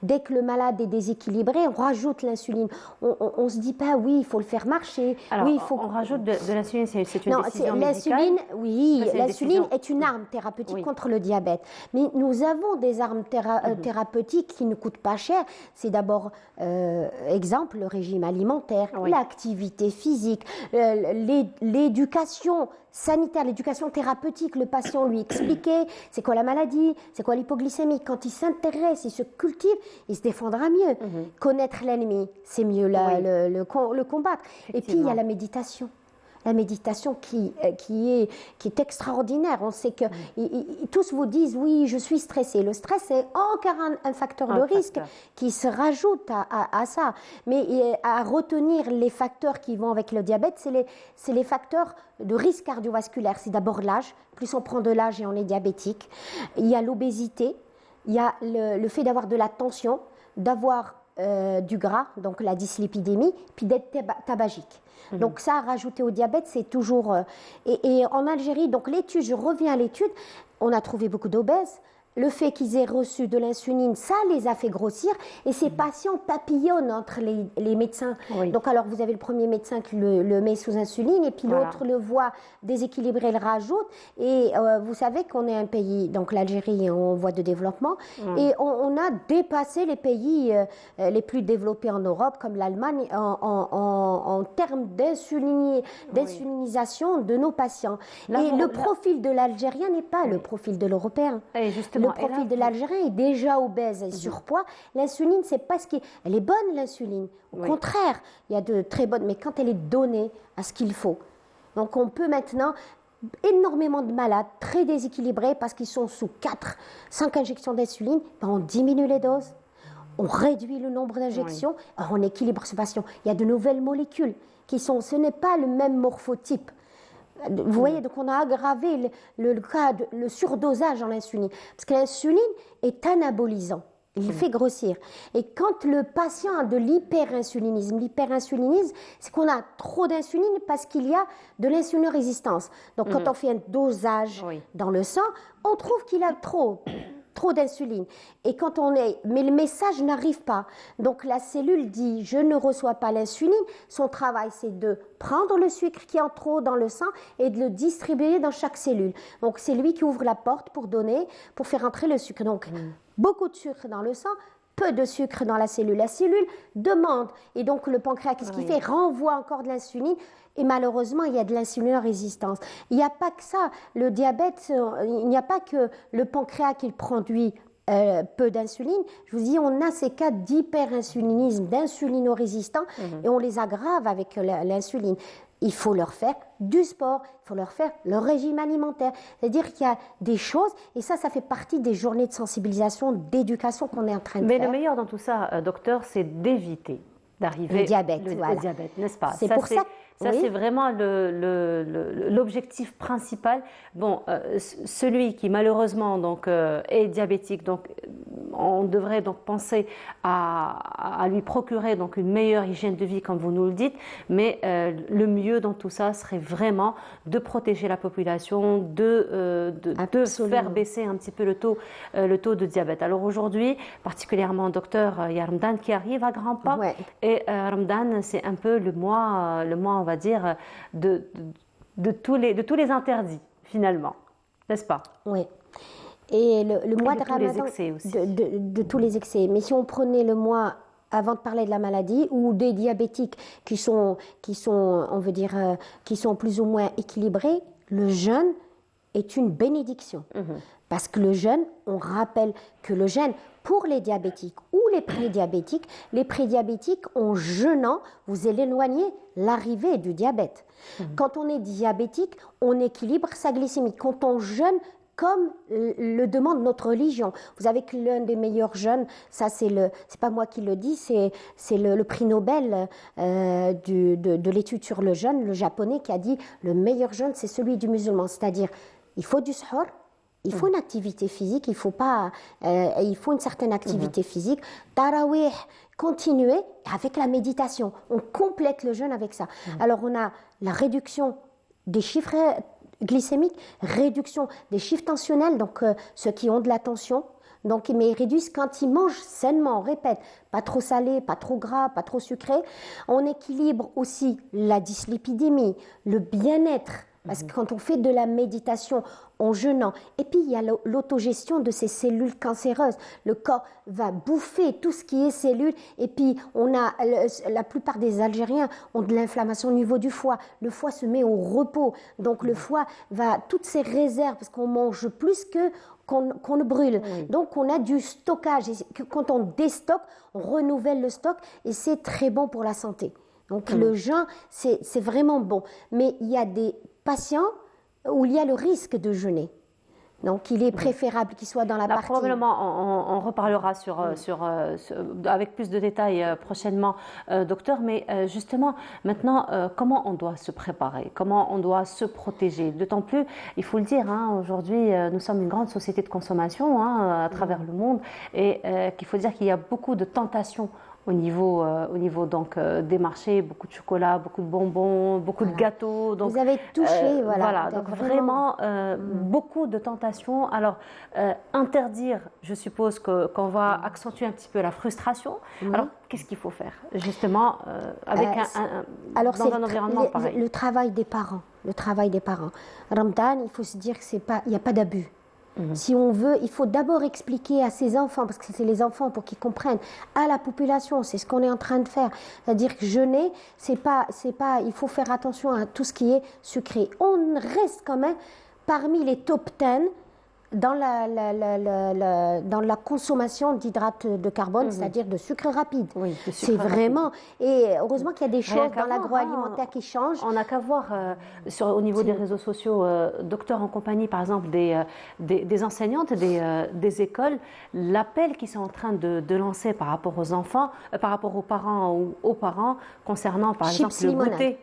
dès que le malade est déséquilibré, on rajoute l'insuline. On ne se dit pas, oui, il faut le faire marcher. Alors, oui, il faut... on rajoute de l'insuline, c'est une décision médicale. Oui, l'insuline est une arme thérapeutique contre le diabète. Mais nous avons des armes thérapeutiques qui ne coûtent pas cher. C'est d'abord, exemple, le régime alimentaire, l'activité physique, l'éducation sanitaire, l'éducation thérapeutique. Le patient lui expliquer c'est quoi la maladie, c'est quoi l'hypoglycémie. Quand il s'intéresse, il se cultive, il se défendra mieux. Connaître l'ennemi, c'est mieux le combattre. Et puis il y a la méditation. La méditation qui est extraordinaire. On sait que tous vous disent oui, je suis stressé. Le stress est encore un facteur de risque qui se rajoute à ça. Mais à retenir les facteurs qui vont avec le diabète, c'est les facteurs de risque cardiovasculaire. C'est d'abord l'âge. Plus on prend de l'âge et on est diabétique. Il y a l'obésité. Il y a le fait d'avoir de la tension, d'avoir du gras, donc la dyslipidémie, puis d'être tabagique. Donc ça, rajouté au diabète, c'est toujours... Et en Algérie, donc l'étude, je reviens à l'étude, on a trouvé beaucoup d'obèses. Le fait qu'ils aient reçu de l'insuline, ça les a fait grossir. Et ces patients papillonnent entre les médecins. Donc alors, vous avez le premier médecin qui le met sous insuline, et puis l'autre le voit déséquilibré, le rajoute. Et vous savez qu'on est un pays, donc l'Algérie, en voie de développement. Et on a dépassé les pays les plus développés en Europe, comme l'Allemagne, en termes d'insulinisation de nos patients. Et le profil de l'Algérien n'est pas le profil de l'Européen. Le profil de l'Algérien est déjà obèse et surpoids. L'insuline, c'est pas ce qui... Elle est bonne, l'insuline. Au contraire, il y a de très bonnes... Mais quand elle est donnée à ce qu'il faut. Donc, on peut maintenant... Énormément de malades, très déséquilibrés, parce qu'ils sont sous 4-5 injections d'insuline, on diminue les doses. On réduit le nombre d'injections, on équilibre ce patient. Il y a de nouvelles molécules qui sont... Ce n'est pas le même morphotype. Vous voyez, donc on a aggravé le cas de le surdosage en insuline. Parce que l'insuline est anabolisant. Il fait grossir. Et quand le patient a de l'hyperinsulinisme, c'est qu'on a trop d'insuline parce qu'il y a de l'insulinorésistance. Donc quand on fait un dosage dans le sang, on trouve qu'il a trop d'insuline. Et quand mais le message n'arrive pas. Donc la cellule dit, je ne reçois pas l'insuline. Son travail, c'est de prendre le sucre qui est en trop dans le sang et de le distribuer dans chaque cellule. Donc c'est lui qui ouvre la porte pour faire entrer le sucre. Donc beaucoup de sucre dans le sang, peu de sucre dans la cellule. La cellule demande. Et donc le pancréas, qu'est-ce qu'il fait? Renvoie encore de l'insuline. Et malheureusement, il y a de l'insulinorésistance. Il n'y a pas que ça. Le diabète, il n'y a pas que le pancréas qui produit peu d'insuline. Je vous dis, on a ces cas d'hyperinsulinisme, d'insulinorésistant, et on les aggrave avec l'insuline. Il faut leur faire du sport, il faut leur faire leur régime alimentaire. C'est-à-dire qu'il y a des choses, et ça fait partie des journées de sensibilisation, d'éducation qu'on est en train de faire. Mais le meilleur dans tout ça, docteur, c'est d'éviter d'arriver... Le diabète, voilà. Le diabète, n'est-ce pas? C'est pour ça... Ça, c'est vraiment l'objectif principal. Bon, celui qui malheureusement donc, est diabétique, donc on devrait donc penser à lui procurer donc une meilleure hygiène de vie, comme vous nous le dites. Mais le mieux dans tout ça serait vraiment de protéger la population, de faire baisser un petit peu le taux de diabète. Alors aujourd'hui, particulièrement, docteur, il y a Ramadan qui arrive à grands pas. Et Ramadan, c'est un peu le mois, on va dire, de tous les interdits, finalement, n'est-ce pas? Oui. Et le mois de tous les Ramadan, excès aussi. de tous les excès. Mais si on prenait le mois avant de parler de la maladie, ou des diabétiques qui sont on veut dire, qui sont plus ou moins équilibrés, le jeûne est une bénédiction. Parce que le jeûne, on rappelle que le jeûne, pour les diabétiques ou les prédiabétiques, en jeûnant, vous éloignez l'arrivée du diabète. Quand on est diabétique, on équilibre sa glycémie. Quand on jeûne, comme le demande notre religion. Vous savez que l'un des meilleurs jeûnes, ça c'est pas moi qui le dis, c'est le prix Nobel de l'étude sur le jeûne, le japonais, qui a dit le meilleur jeûne c'est celui du musulman, c'est-à-dire il faut du suhoor, il faut une activité physique, il faut une certaine activité physique, tarawih, continuer avec la méditation, on complète le jeûne avec ça. Alors on a la réduction des chiffres glycémique, réduction des chiffres tensionnels, donc ceux qui ont de la tension, donc, mais ils réduisent quand ils mangent sainement, on répète, pas trop salé, pas trop gras, pas trop sucré. On équilibre aussi la dyslipidémie, le bien-être, parce que quand on fait de la méditation en jeûnant, et puis il y a l'autogestion de ces cellules cancéreuses. Le corps va bouffer tout ce qui est cellules, et puis la plupart des Algériens ont de l'inflammation au niveau du foie. Le foie se met au repos, donc le foie va, toutes ses réserves, parce qu'on mange plus qu'on ne brûle. Donc on a du stockage, et quand on déstocke, on renouvelle le stock, et c'est très bon pour la santé. Donc le jeûne, c'est vraiment bon. Mais il y a des patients où il y a le risque de jeûner. Donc, il est préférable qu'il soit dans la partie... Probablement, on reparlera avec plus de détails prochainement, docteur. Mais justement, maintenant, comment on doit se préparer? Comment on doit se protéger? D'autant plus, il faut le dire, aujourd'hui, nous sommes une grande société de consommation à travers le monde, et qu'il faut dire qu'il y a beaucoup de tentations au niveau donc, des marchés, beaucoup de chocolat, beaucoup de bonbons, beaucoup de gâteaux. Donc, vous avez touché, voilà. Donc vraiment beaucoup de tentations. Alors, interdire, je suppose qu'on va accentuer un petit peu la frustration. Alors, qu'est-ce qu'il faut faire, justement, avec dans un environnement pareil? Le travail des parents. Ramadan, il faut se dire qu'il n'y a pas d'abus. Si on veut, il faut d'abord expliquer à ses enfants, parce que c'est les enfants pour qu'ils comprennent, à la population, c'est ce qu'on est en train de faire. C'est-à-dire que jeûner, c'est pas, il faut faire attention à tout ce qui est sucré. On reste quand même parmi les top 10 dans la consommation d'hydrates de carbone, c'est-à-dire de sucre rapide. C'est vraiment... Et heureusement qu'il y a des choses dans l'agroalimentaire qui changent. On n'a qu'à voir au niveau des réseaux sociaux, docteur en compagnie, par exemple, des enseignantes, des écoles, l'appel qu'ils sont en train de lancer par rapport aux enfants, par rapport aux parents ou aux parents, concernant, par exemple, le goûter.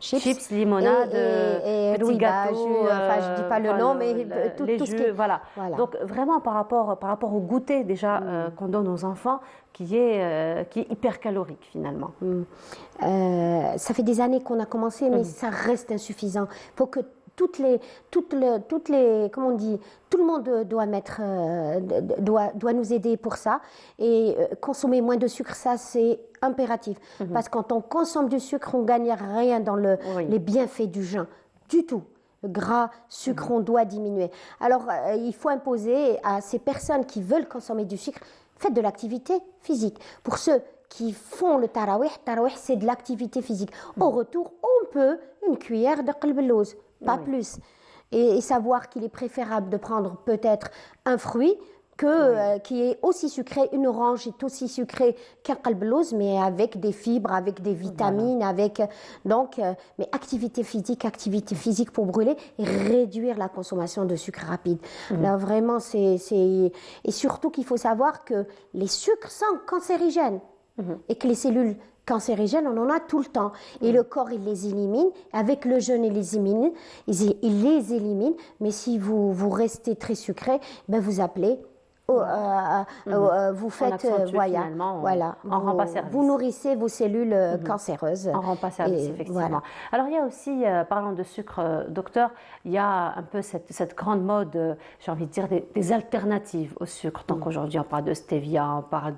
Chips, limonade, petits gâteaux, je dis pas le nom, mais tout ce qui est... Voilà. Donc vraiment par rapport au goûter déjà qu'on donne aux enfants, qui est hyper calorique finalement. Ça fait des années qu'on a commencé, mais ça reste insuffisant. Il faut que comment on dit, tout le monde doit nous aider pour ça, et consommer moins de sucre, ça c'est impératif, parce que quand on consomme du sucre, on gagne rien dans les bienfaits du jeûne, du tout. Le gras, sucre, on doit diminuer. Alors il faut imposer à ces personnes qui veulent consommer du sucre, faites de l'activité physique. Pour ceux qui font le tarawih, c'est de l'activité physique. Au retour, on peut une cuillère de qalbelouz, pas plus. Et savoir qu'il est préférable de prendre peut-être un fruit qui est aussi sucré. Une orange est aussi sucrée qu'un qalbelouz, mais avec des fibres, avec des vitamines, mais activité physique pour brûler et réduire la consommation de sucre rapide. Là, vraiment, et surtout qu'il faut savoir que les sucres sont cancérigènes et que les cellules cancérigènes, on en a tout le temps. Et le corps, il les élimine. Avec le jeûne, il les élimine. Mais si vous restez très sucré, vous appelez vous faites, vous nourrissez vos cellules cancéreuses. On rend pas service, effectivement. Voilà. Alors il y a aussi, parlant de sucre, docteur, il y a un peu cette grande mode, j'ai envie de dire, des alternatives au sucre. Donc aujourd'hui, on parle de stevia, on parle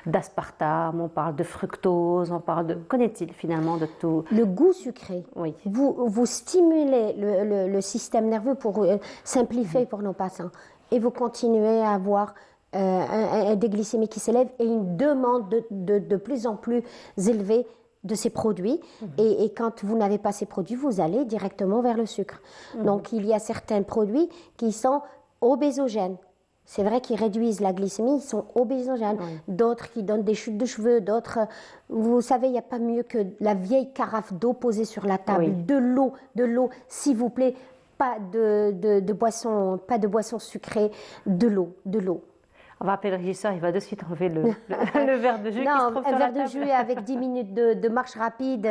d'aspartame, on parle de fructose, on parle de... Qu'en-est-il finalement de tout? Le goût sucré. Oui. Vous stimulez le système nerveux pour simplifier pour nos patients. Et vous continuez à avoir des glycémies qui s'élèvent et une demande de plus en plus élevée de ces produits. Et quand vous n'avez pas ces produits, vous allez directement vers le sucre. Donc il y a certains produits qui sont obésogènes. C'est vrai qu'ils réduisent la glycémie, ils sont obésogènes. D'autres qui donnent des chutes de cheveux, d'autres... Vous savez, il n'y a pas mieux que la vieille carafe d'eau posée sur la table. De l'eau, s'il vous plaît. Pas de boisson sucrée, de l'eau. On va appeler le régisseur, il va de suite enlever le verre de jus. Non, un verre de jus avec 10 minutes de marche rapide,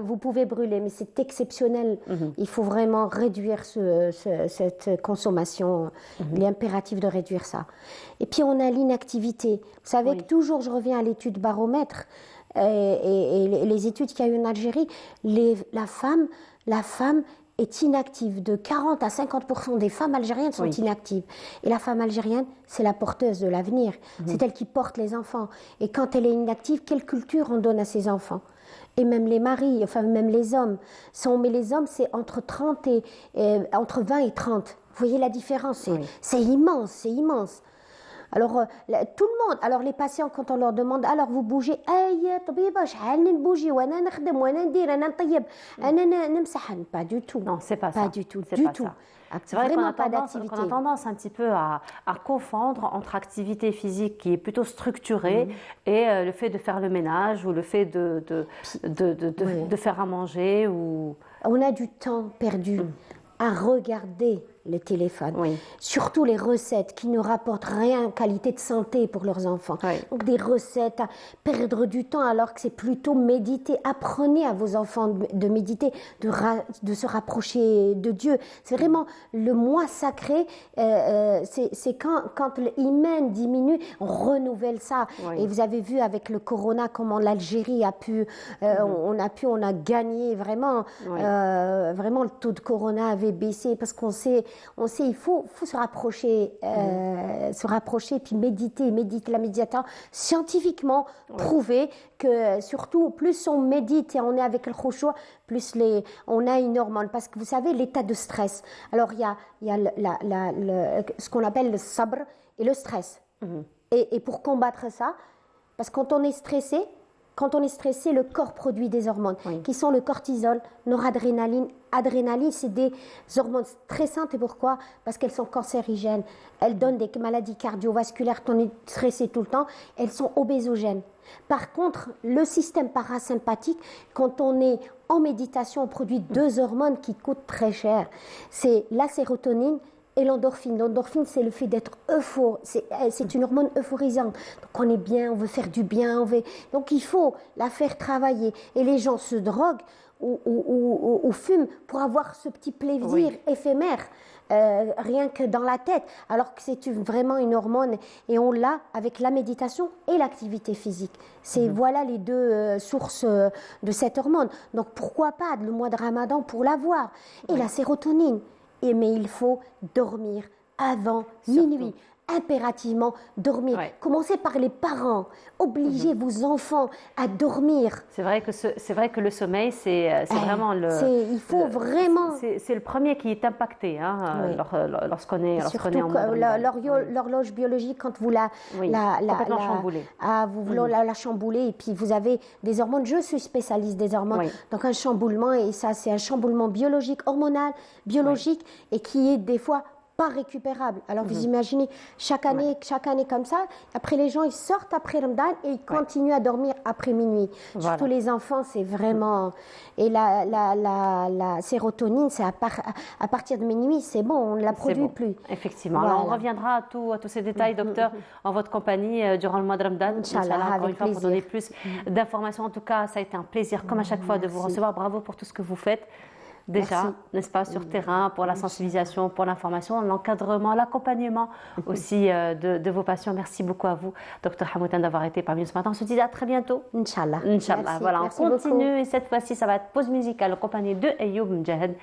vous pouvez brûler, mais c'est exceptionnel. Il faut vraiment réduire cette consommation. Il est impératif de réduire ça. Et puis on a l'inactivité. Vous savez que toujours, je reviens à l'étude baromètre et les études qu'il y a eu en Algérie, la femme est inactive. De 40 à 50% des femmes algériennes sont inactives. Et la femme algérienne, c'est la porteuse de l'avenir. C'est elle qui porte les enfants. Et quand elle est inactive, quelle culture on donne à ses enfants? Et même les maris, enfin même les hommes. Mais les hommes, c'est entre 20 et 30. Vous voyez la différence? C'est immense, c'est immense. Alors, tout le monde, alors les patients, quand on leur demande, alors vous bougez, pas du tout. Non, c'est pas ça. Pas du tout, du tout. C'est vrai qu'on a tendance un petit peu à confondre entre activité physique qui est plutôt structurée et le fait de faire le ménage ou le fait de faire à manger. On a du temps perdu à regarder les téléphones, surtout les recettes qui ne rapportent rien en qualité de santé pour leurs enfants. Donc des recettes à perdre du temps alors que c'est plutôt méditer. Apprenez à vos enfants de méditer, de se rapprocher de Dieu. C'est vraiment le mois sacré, c'est quand l'iman diminue, on renouvelle ça. Et vous avez vu avec le corona comment l'Algérie a pu, on a gagné vraiment. Vraiment le taux de corona avait baissé parce qu'on sait il faut se rapprocher puis méditer la méditation scientifiquement prouvé que surtout plus on médite et on est avec le khushu', plus on a une hormone, parce que vous savez l'état de stress. Alors il y a ce qu'on appelle le sabr et le stress. Et pour combattre ça, parce que quand on est stressé, le corps produit des hormones qui sont le cortisol, noradrénaline, adrénaline. C'est des hormones stressantes. Et pourquoi? Parce qu'elles sont cancérigènes. Elles donnent des maladies cardiovasculaires quand on est stressé tout le temps. Elles sont obésogènes. Par contre, le système parasympathique, quand on est en méditation, on produit deux hormones qui coûtent très cher. C'est la sérotonine et l'endorphine. L'endorphine, c'est le fait d'être euphorique. C'est une hormone euphorisante. Donc on est bien, on veut faire du bien. Donc il faut la faire travailler. Et les gens se droguent ou fument pour avoir ce petit plaisir éphémère, rien que dans la tête. Alors que c'est vraiment une hormone. Et on l'a avec la méditation et l'activité physique. Voilà les deux sources de cette hormone. Donc pourquoi pas le mois de Ramadan pour l'avoir. Et la sérotonine. Mais il faut dormir avant minuit. Impérativement dormir. Commencez par les parents. Obligez vos enfants à dormir. C'est vrai que le sommeil, c'est vraiment il faut vraiment. C'est le premier qui est impacté lorsqu'on est en mode. L'horloge biologique, quand vous complètement chamboulée. Vous voulez la chambouler, et puis vous avez des hormones. Je suis spécialiste des hormones. Donc un chamboulement, et ça c'est un chamboulement biologique, hormonal, biologique, et qui est des fois pas récupérable. Alors vous imaginez, chaque année comme ça, après les gens ils sortent après Ramadan et ils continuent à dormir après minuit. Surtout les enfants, c'est vraiment... Et la sérotonine, c'est à partir de minuit, c'est bon, on ne la produit plus. Effectivement. Voilà. Alors on reviendra à tous ces détails, docteur, en votre compagnie durant le mois de Ramadan. Inch'Allah, encore une fois, pour donner plus d'informations. En tout cas, ça a été un plaisir, comme à chaque fois, de vous recevoir. Bravo pour tout ce que vous faites. déjà, n'est-ce pas, sur terrain, pour la sensibilisation, pour l'information, l'encadrement, l'accompagnement aussi de vos patients. Merci beaucoup à vous, Dr Hamoutan, d'avoir été parmi nous ce matin. On se dit à très bientôt. Inch'Allah. Inch'Allah. Voilà, merci on continue beaucoup. et cette fois-ci, ça va être pause musicale en compagnie de Ayoub Mjahed.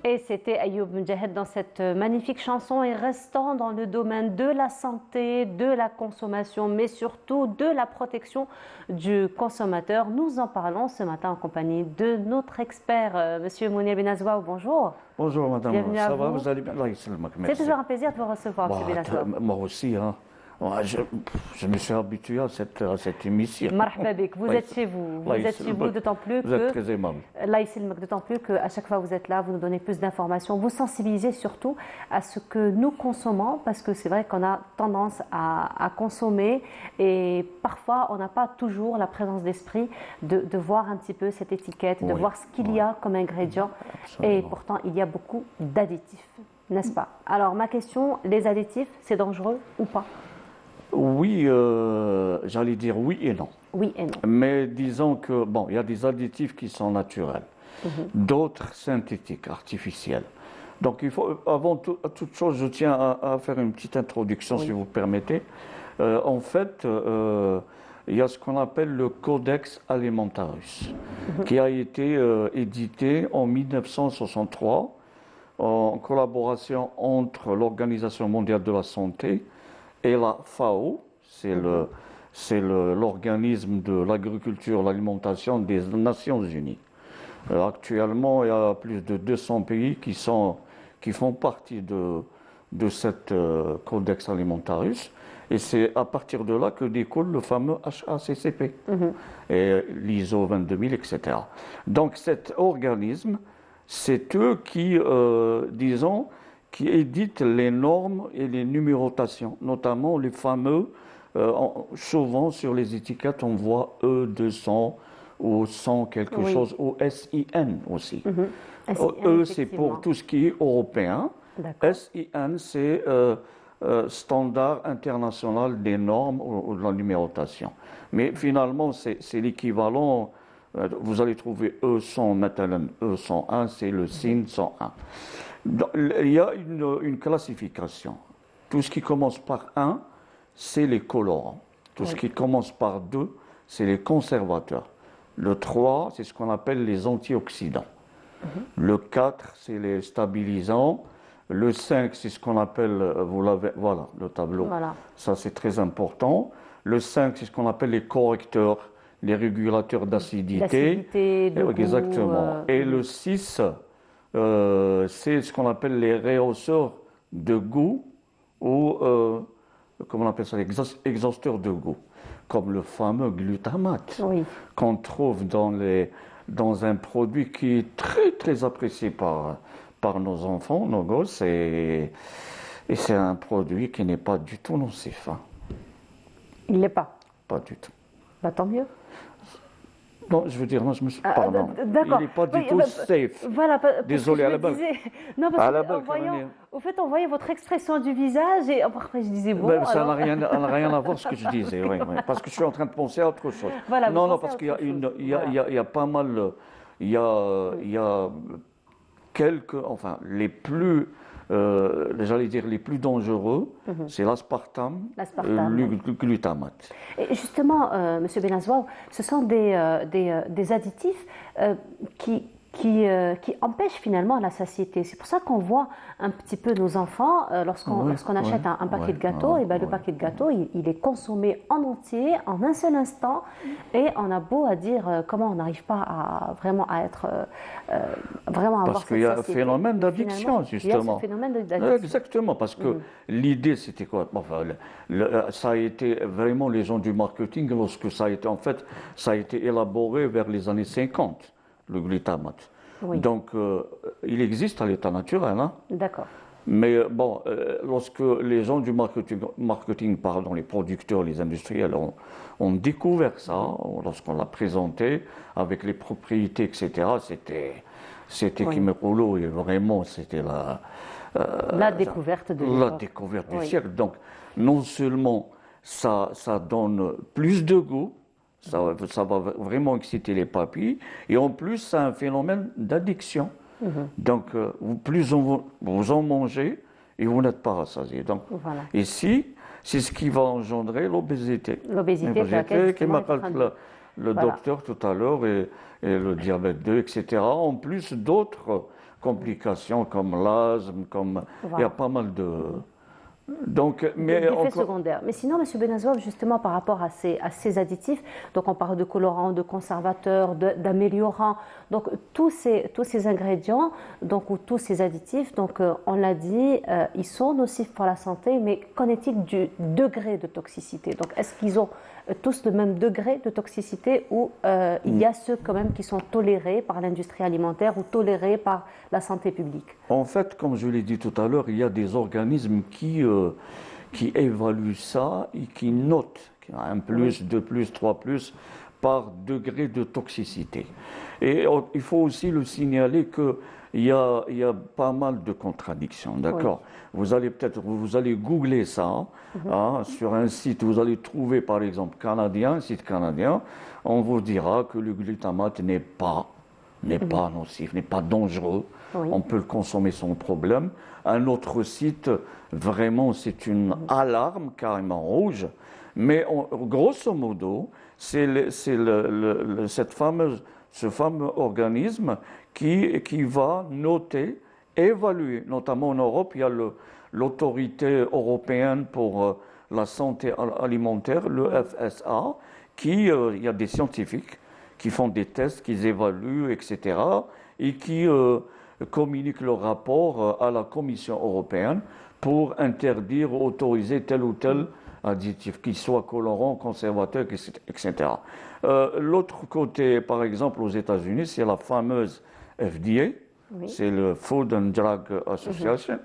Et c'était Ayoub Mjahed dans cette magnifique chanson et restant dans le domaine de la santé, de la consommation, mais surtout de la protection du consommateur. Nous en parlons ce matin en compagnie de notre expert, Monsieur Mounir Benazouaou. Bonjour. Bonjour madame, bienvenue ça à va, vous. vous allez bien? C'est toujours un plaisir de vous recevoir, Monsieur Benazouaou. Moi aussi, hein. Je me suis habitué à cette émission. Marhaba bik, vous êtes chez vous. Vous êtes chez vous, d'autant plus que... Vous êtes très aimable. D'autant plus qu'à chaque fois que vous êtes là, vous nous donnez plus d'informations, vous sensibilisez surtout à ce que nous consommons, parce que c'est vrai qu'on a tendance à consommer et parfois on n'a pas toujours la présence d'esprit de voir un petit peu cette étiquette, de voir ce qu'il y a comme ingrédient. Et pourtant, il y a beaucoup d'additifs, n'est-ce pas? Alors ma question, les additifs, c'est dangereux ou pas? Oui, j'allais dire oui et non. Oui et non. Mais disons que, bon, il y a des additifs qui sont naturels, d'autres synthétiques, artificiels. Donc, il faut, avant toute chose, je tiens à faire une petite introduction, si vous permettez. En fait, il y a ce qu'on appelle le Codex Alimentarius, qui a été édité en 1963 en collaboration entre l'Organisation mondiale de la santé et la FAO, c'est l'organisme de l'agriculture, l'alimentation des Nations Unies. Actuellement, il y a plus de 200 pays qui font partie de de cette Codex Alimentarius. Et c'est à partir de là que découle le fameux HACCP, et l'ISO 22000, etc. Donc cet organisme, c'est eux qui, disons, qui éditent les normes et les numérotations, notamment les fameux, souvent sur les étiquettes, on voit E200 ou 100 quelque chose, ou SIN aussi. E, c'est pour tout ce qui est européen. SIN, c'est Standard international des normes ou de la numérotation. Mais finalement, c'est l'équivalent. Vous allez trouver E100, maintenant E101, c'est le SIN 101. Il y a une classification. Tout ce qui commence par 1, c'est les colorants. Tout ce qui commence par 2, c'est les conservateurs. Le 3, c'est ce qu'on appelle les antioxydants. Le 4, c'est les stabilisants. Le 5, c'est ce qu'on appelle, vous l'avez, voilà, le tableau. Voilà. Ça, c'est très important. Le 5, c'est ce qu'on appelle les correcteurs, les régulateurs d'acidité. Exactement. Et le 6, c'est ce qu'on appelle les réhausseurs de goût ou, comment on appelle ça, les exhausteurs de goût, comme le fameux glutamate qu'on trouve dans un produit qui est très, très apprécié par nos enfants, nos gosses, et c'est un produit qui n'est pas du tout nocif. Il ne l'est pas? Pas du tout. Bah, tant mieux. Non, je veux dire, non, je me suis pardon. Il n'est pas du tout safe. Voilà, désolé à la base. Non, parce en voyant votre expression du visage, et après je disais bon. Ça n'a rien à voir ce que je disais, oui, parce que je suis en train de penser à autre chose. Voilà, non, parce qu'il y a pas mal, il y a quelques, enfin, les plus, j'allais dire les plus dangereux, c'est l'aspartame, le glutamate. Et justement, Monsieur Benazouaou, ce sont des additifs qui empêchent finalement la satiété. C'est pour ça qu'on voit un petit peu nos enfants, lorsqu'on achète un paquet de gâteaux, le paquet de gâteaux, il est consommé en entier, en un seul instant, et on a beau à dire comment on n'arrive pas à vraiment à être, vraiment à avoir cette satiété. Parce qu'il y a un phénomène d'addiction, justement. Il y a ce phénomène d'addiction. Exactement, parce que l'idée, c'était quoi? Enfin, ça a été vraiment les gens du marketing, lorsque ça a été élaboré vers les années 50. Le glutamate. Donc, il existe à l'état naturel. D'accord. Mais bon, lorsque les gens du marketing, pardon, les producteurs, les industriels ont découvert ça, lorsqu'on l'a présenté avec les propriétés, etc., c'était Kimerolo, et vraiment, c'était la découverte de la découverte du siècle. Donc, non seulement ça donne plus de goût, ça va vraiment exciter les papilles. Et en plus, ça a un phénomène d'addiction. Donc, plus vous en mangez et vous n'êtes pas rassasié. Donc, ici, c'est ce qui va engendrer l'obésité. L'obésité, qui m'a parlé le docteur tout à l'heure, et le diabète 2, etc. En plus d'autres complications comme l'asthme, il y a pas mal de... Donc, d'effets secondaires. Mais sinon, M. Benazouaou, justement par rapport à ces additifs, donc on parle de colorants, de conservateurs, d'améliorants, donc tous ces ingrédients, donc ou tous ces additifs, donc on l'a dit, ils sont nocifs pour la santé, mais qu'en est-il du degré de toxicité? Donc est-ce qu'ils ont tous le même degré de toxicité, ou il y a ceux quand même qui sont tolérés par l'industrie alimentaire ou tolérés par la santé publique? En fait, comme je l'ai dit tout à l'heure, il y a des organismes qui évaluent ça et qui notent un plus, 2 plus, 3 plus par degré de toxicité. Et il faut aussi le signaler qu'il y a pas mal de contradictions, d'accord? Vous allez googler ça sur un site, vous allez trouver par exemple un site canadien, on vous dira que le glutamate n'est pas nocif, n'est pas dangereux, on peut le consommer sans problème. Un autre site, vraiment, c'est une alarme carrément rouge, mais grosso modo, c'est ce fameux organisme qui va noter, évaluer. Notamment en Europe, il y a l'autorité européenne pour la santé alimentaire, le FSA, il y a des scientifiques qui font des tests, qui évaluent, etc., et qui communiquent leur rapport à la Commission européenne pour interdire ou autoriser tel ou tel additif, qu'il soit colorant, conservateur, etc. L'autre côté, par exemple, aux États-Unis, c'est la fameuse FDA, c'est le Food and Drug Association.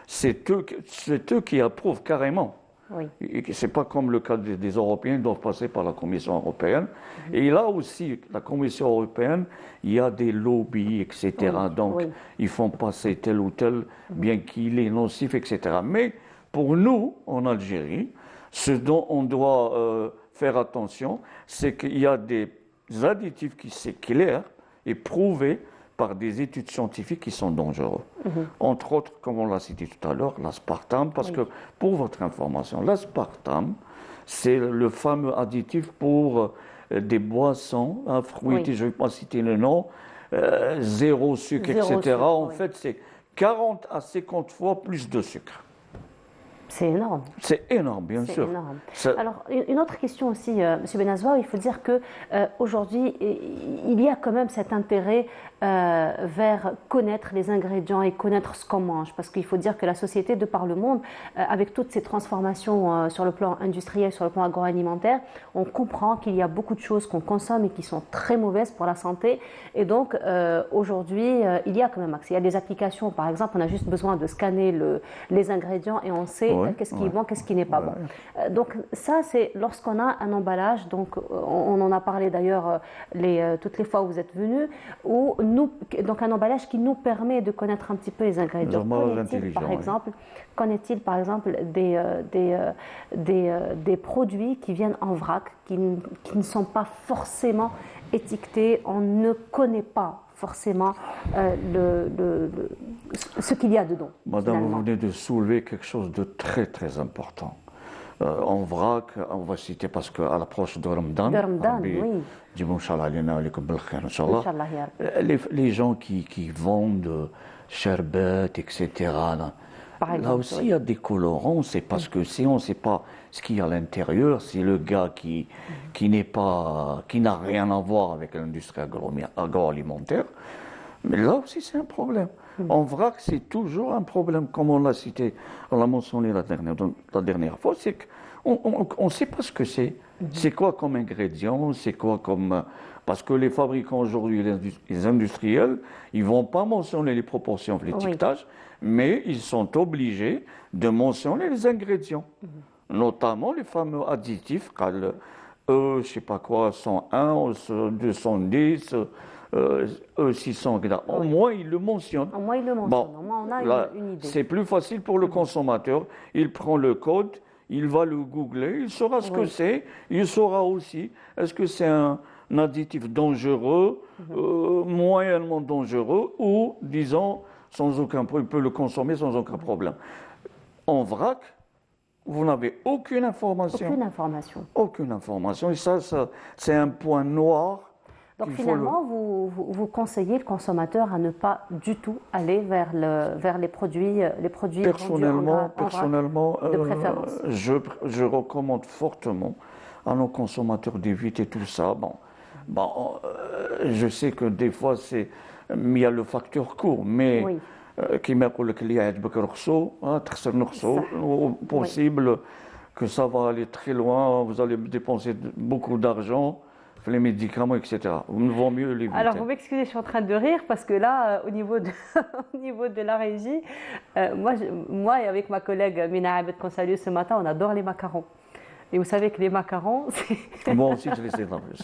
C'est eux qui approuvent carrément. Ce n'est pas comme le cas des Européens, ils doivent passer par la Commission européenne. Et là aussi, la Commission européenne, il y a des lobbies, etc. Donc, ils font passer tel ou tel, bien qu'il est nocif, etc. Mais pour nous, en Algérie, ce dont on doit faire attention, c'est qu'il y a des additifs qui sont clairs et prouvés par des études scientifiques qui sont dangereux. Entre autres, comme on l'a cité tout à l'heure, l'aspartame, parce que, pour votre information, l'aspartame, c'est le fameux additif pour des boissons, fruitées, je ne vais pas citer le nom, zéro sucre, etc. En fait, c'est 40 à 50 fois plus de sucre. C'est énorme. C'est énorme, bien sûr. Énorme. Alors, une autre question aussi, M. Benazwa, il faut dire qu'aujourd'hui, il y a quand même cet intérêt vers connaître les ingrédients et connaître ce qu'on mange. Parce qu'il faut dire que la société, de par le monde, avec toutes ces transformations sur le plan industriel, sur le plan agroalimentaire, on comprend qu'il y a beaucoup de choses qu'on consomme et qui sont très mauvaises pour la santé. Et donc, aujourd'hui, il y a quand même accès. Il y a des applications, par exemple, on a juste besoin de scanner les ingrédients et on sait qu'est-ce qui est bon, qu'est-ce qui n'est pas bon. Donc ça, c'est lorsqu'on a un emballage, donc on en a parlé d'ailleurs toutes les fois où vous êtes venus, donc un emballage qui nous permet de connaître un petit peu les ingrédients. Qu'en est-il par exemple des produits qui viennent en vrac, qui ne sont pas forcément étiquetés, on ne connaît pas forcément ce qu'il y a dedans. Madame, finalement. vous venez de soulever quelque chose de très très important. En vrac, on va citer parce qu'à l'approche de Ramadan, les gens qui vendent sherbet, etc. Là aussi, il y a des colorants. C'est parce que si on ne sait pas ce qu'il y a à l'intérieur, si le gars qui n'a rien à voir avec l'industrie agroalimentaire, mais là aussi c'est un problème. En vrac, c'est toujours un problème, comme on l'a cité, on l'a mentionné la dernière fois, c'est qu'on ne sait pas ce que c'est. C'est quoi comme ingrédient, c'est quoi comme... Parce que les fabricants aujourd'hui, les industriels, ils ne vont pas mentionner les proportions, l'étiquetage, mais ils sont obligés de mentionner les ingrédients, notamment les fameux additifs, je ne sais pas quoi, 101, 210, 600, au moins ils le mentionnent. Au moins ils le mentionnent, bon, au moins on a une idée. C'est plus facile pour le consommateur, il prend le code, il va le googler, il saura ce que c'est, il saura aussi est-ce que c'est un additif dangereux, moyennement dangereux, ou disons sans aucun problème, il peut le consommer sans aucun problème. En vrac, vous n'avez aucune information. Aucune information. Aucune information. Et ça c'est un point noir. Donc finalement, vous conseillez le consommateur à ne pas du tout aller vers les produits personnellement, de préférence. Je recommande fortement à nos consommateurs d'éviter tout ça. Je sais que des fois il y a le facteur coût, mais qui m'a dit que possible que ça va aller très loin, vous allez dépenser beaucoup d'argent. Les médicaments, etc. Il vaut mieux l'éviter. Alors, vous m'excusez, je suis en train de rire parce que là, au niveau de la régie, moi et avec ma collègue Mina Abed qu'on salue ce matin, on adore les macarons. Et vous savez que les macarons, moi aussi, je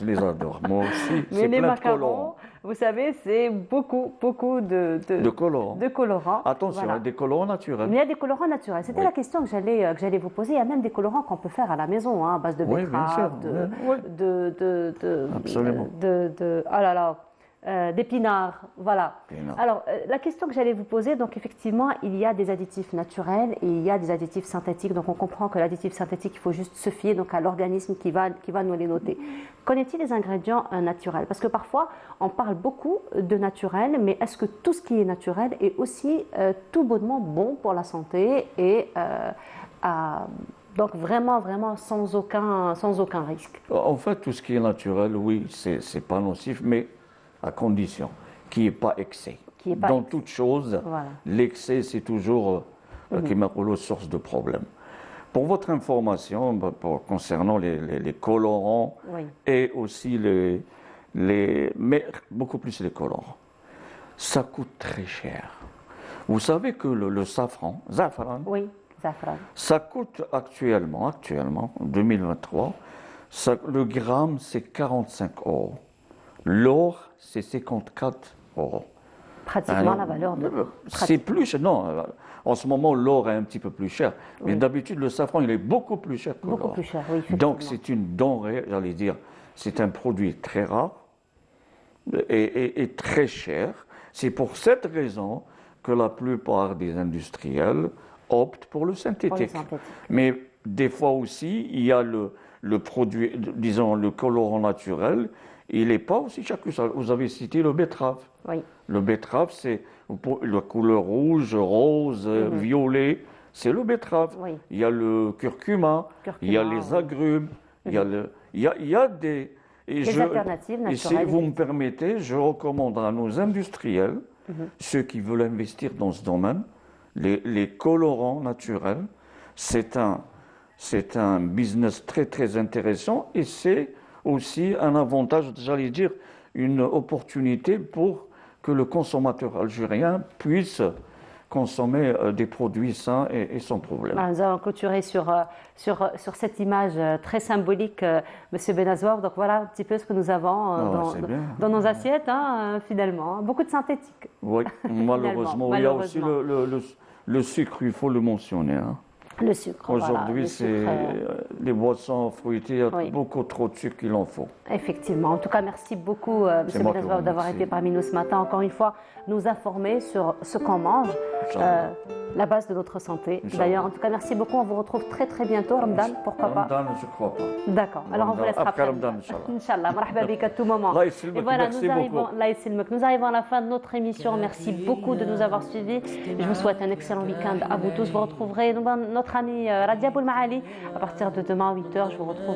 les adore. Moi aussi, mais les macarons, vous savez, c'est beaucoup de colorants. Attention, il y a des colorants naturels. Mais il y a des colorants naturels. C'était la question que j'allais vous poser. Il y a même des colorants qu'on peut faire à la maison, à base de betterave, d'épinards, voilà. Alors, la question que j'allais vous poser, donc effectivement, il y a des additifs naturels et il y a des additifs synthétiques. Donc, on comprend que l'additif synthétique, il faut juste se fier donc à l'organisme qui va nous les noter. Connaît-il les ingrédients naturels? Parce que parfois, on parle beaucoup de naturel, mais est-ce que tout ce qui est naturel est aussi tout bonnement bon pour la santé et donc vraiment sans aucun risque? En fait, tout ce qui est naturel, oui, c'est pas nocif, mais à condition qu'il n'y ait pas excès. Dans toute chose, l'excès, c'est toujours qui m'a la source de problème. Pour votre information, concernant les colorants et aussi mais beaucoup plus les colorants, ça coûte très cher. Vous savez que le safran, zafran, ça coûte actuellement, en 2023, le gramme c'est 45 €. L'or c'est 54 €. Pratiquement la valeur de... C'est plus cher, non. En ce moment, l'or est un petit peu plus cher. Mais d'habitude, le safran, il est beaucoup plus cher que l'or. Beaucoup plus cher, oui. Donc, c'est une denrée, j'allais dire, c'est un produit très rare et très cher. C'est pour cette raison que la plupart des industriels optent pour le synthétique. Mais des fois aussi, il y a le produit, disons, le colorant naturel, il n'est pas aussi cher que ça. Vous avez cité le betterave. Oui. Le betterave, c'est la couleur rouge, rose, violet, c'est le betterave. Oui. Il y a le curcuma, il y a les agrumes, il y a des... alternatives naturelles. Et si vous me permettez, je recommande à nos industriels, ceux qui veulent investir dans ce domaine, les colorants naturels, c'est un business très très intéressant et c'est aussi un avantage, j'allais dire, une opportunité pour que le consommateur algérien puisse consommer des produits sains et sans problème. Nous allons clôturer sur cette image très symbolique, Monsieur Benazouar. Donc voilà un petit peu ce que nous avons dans nos assiettes, finalement. Beaucoup de synthétique. Oui, malheureusement. Il y a aussi le sucre, il faut le mentionner. Le sucre. Aujourd'hui, c'est les boissons fruitées, il y a beaucoup trop de sucre qu'il en faut. Effectivement. En tout cas, merci beaucoup, M. Benazouar, d'avoir été parmi nous ce matin. Encore une fois, nous informer sur ce qu'on mange, la base de notre santé. D'ailleurs, en tout cas, merci beaucoup. On vous retrouve très très bientôt. Ramadan, pourquoi pas? Ramadan, je ne crois pas. D'accord. Alors, on vous laissera après Ramadan, Inch'Allah. Marhaba bik à tout moment. Et voilà, nous arrivons à la fin de notre émission. Merci beaucoup de nous avoir suivis. Je vous souhaite un excellent week-end à vous tous. Vous retrouverez notre ami Radia Boulmaali à partir de demain à 8h. Je vous retrouve.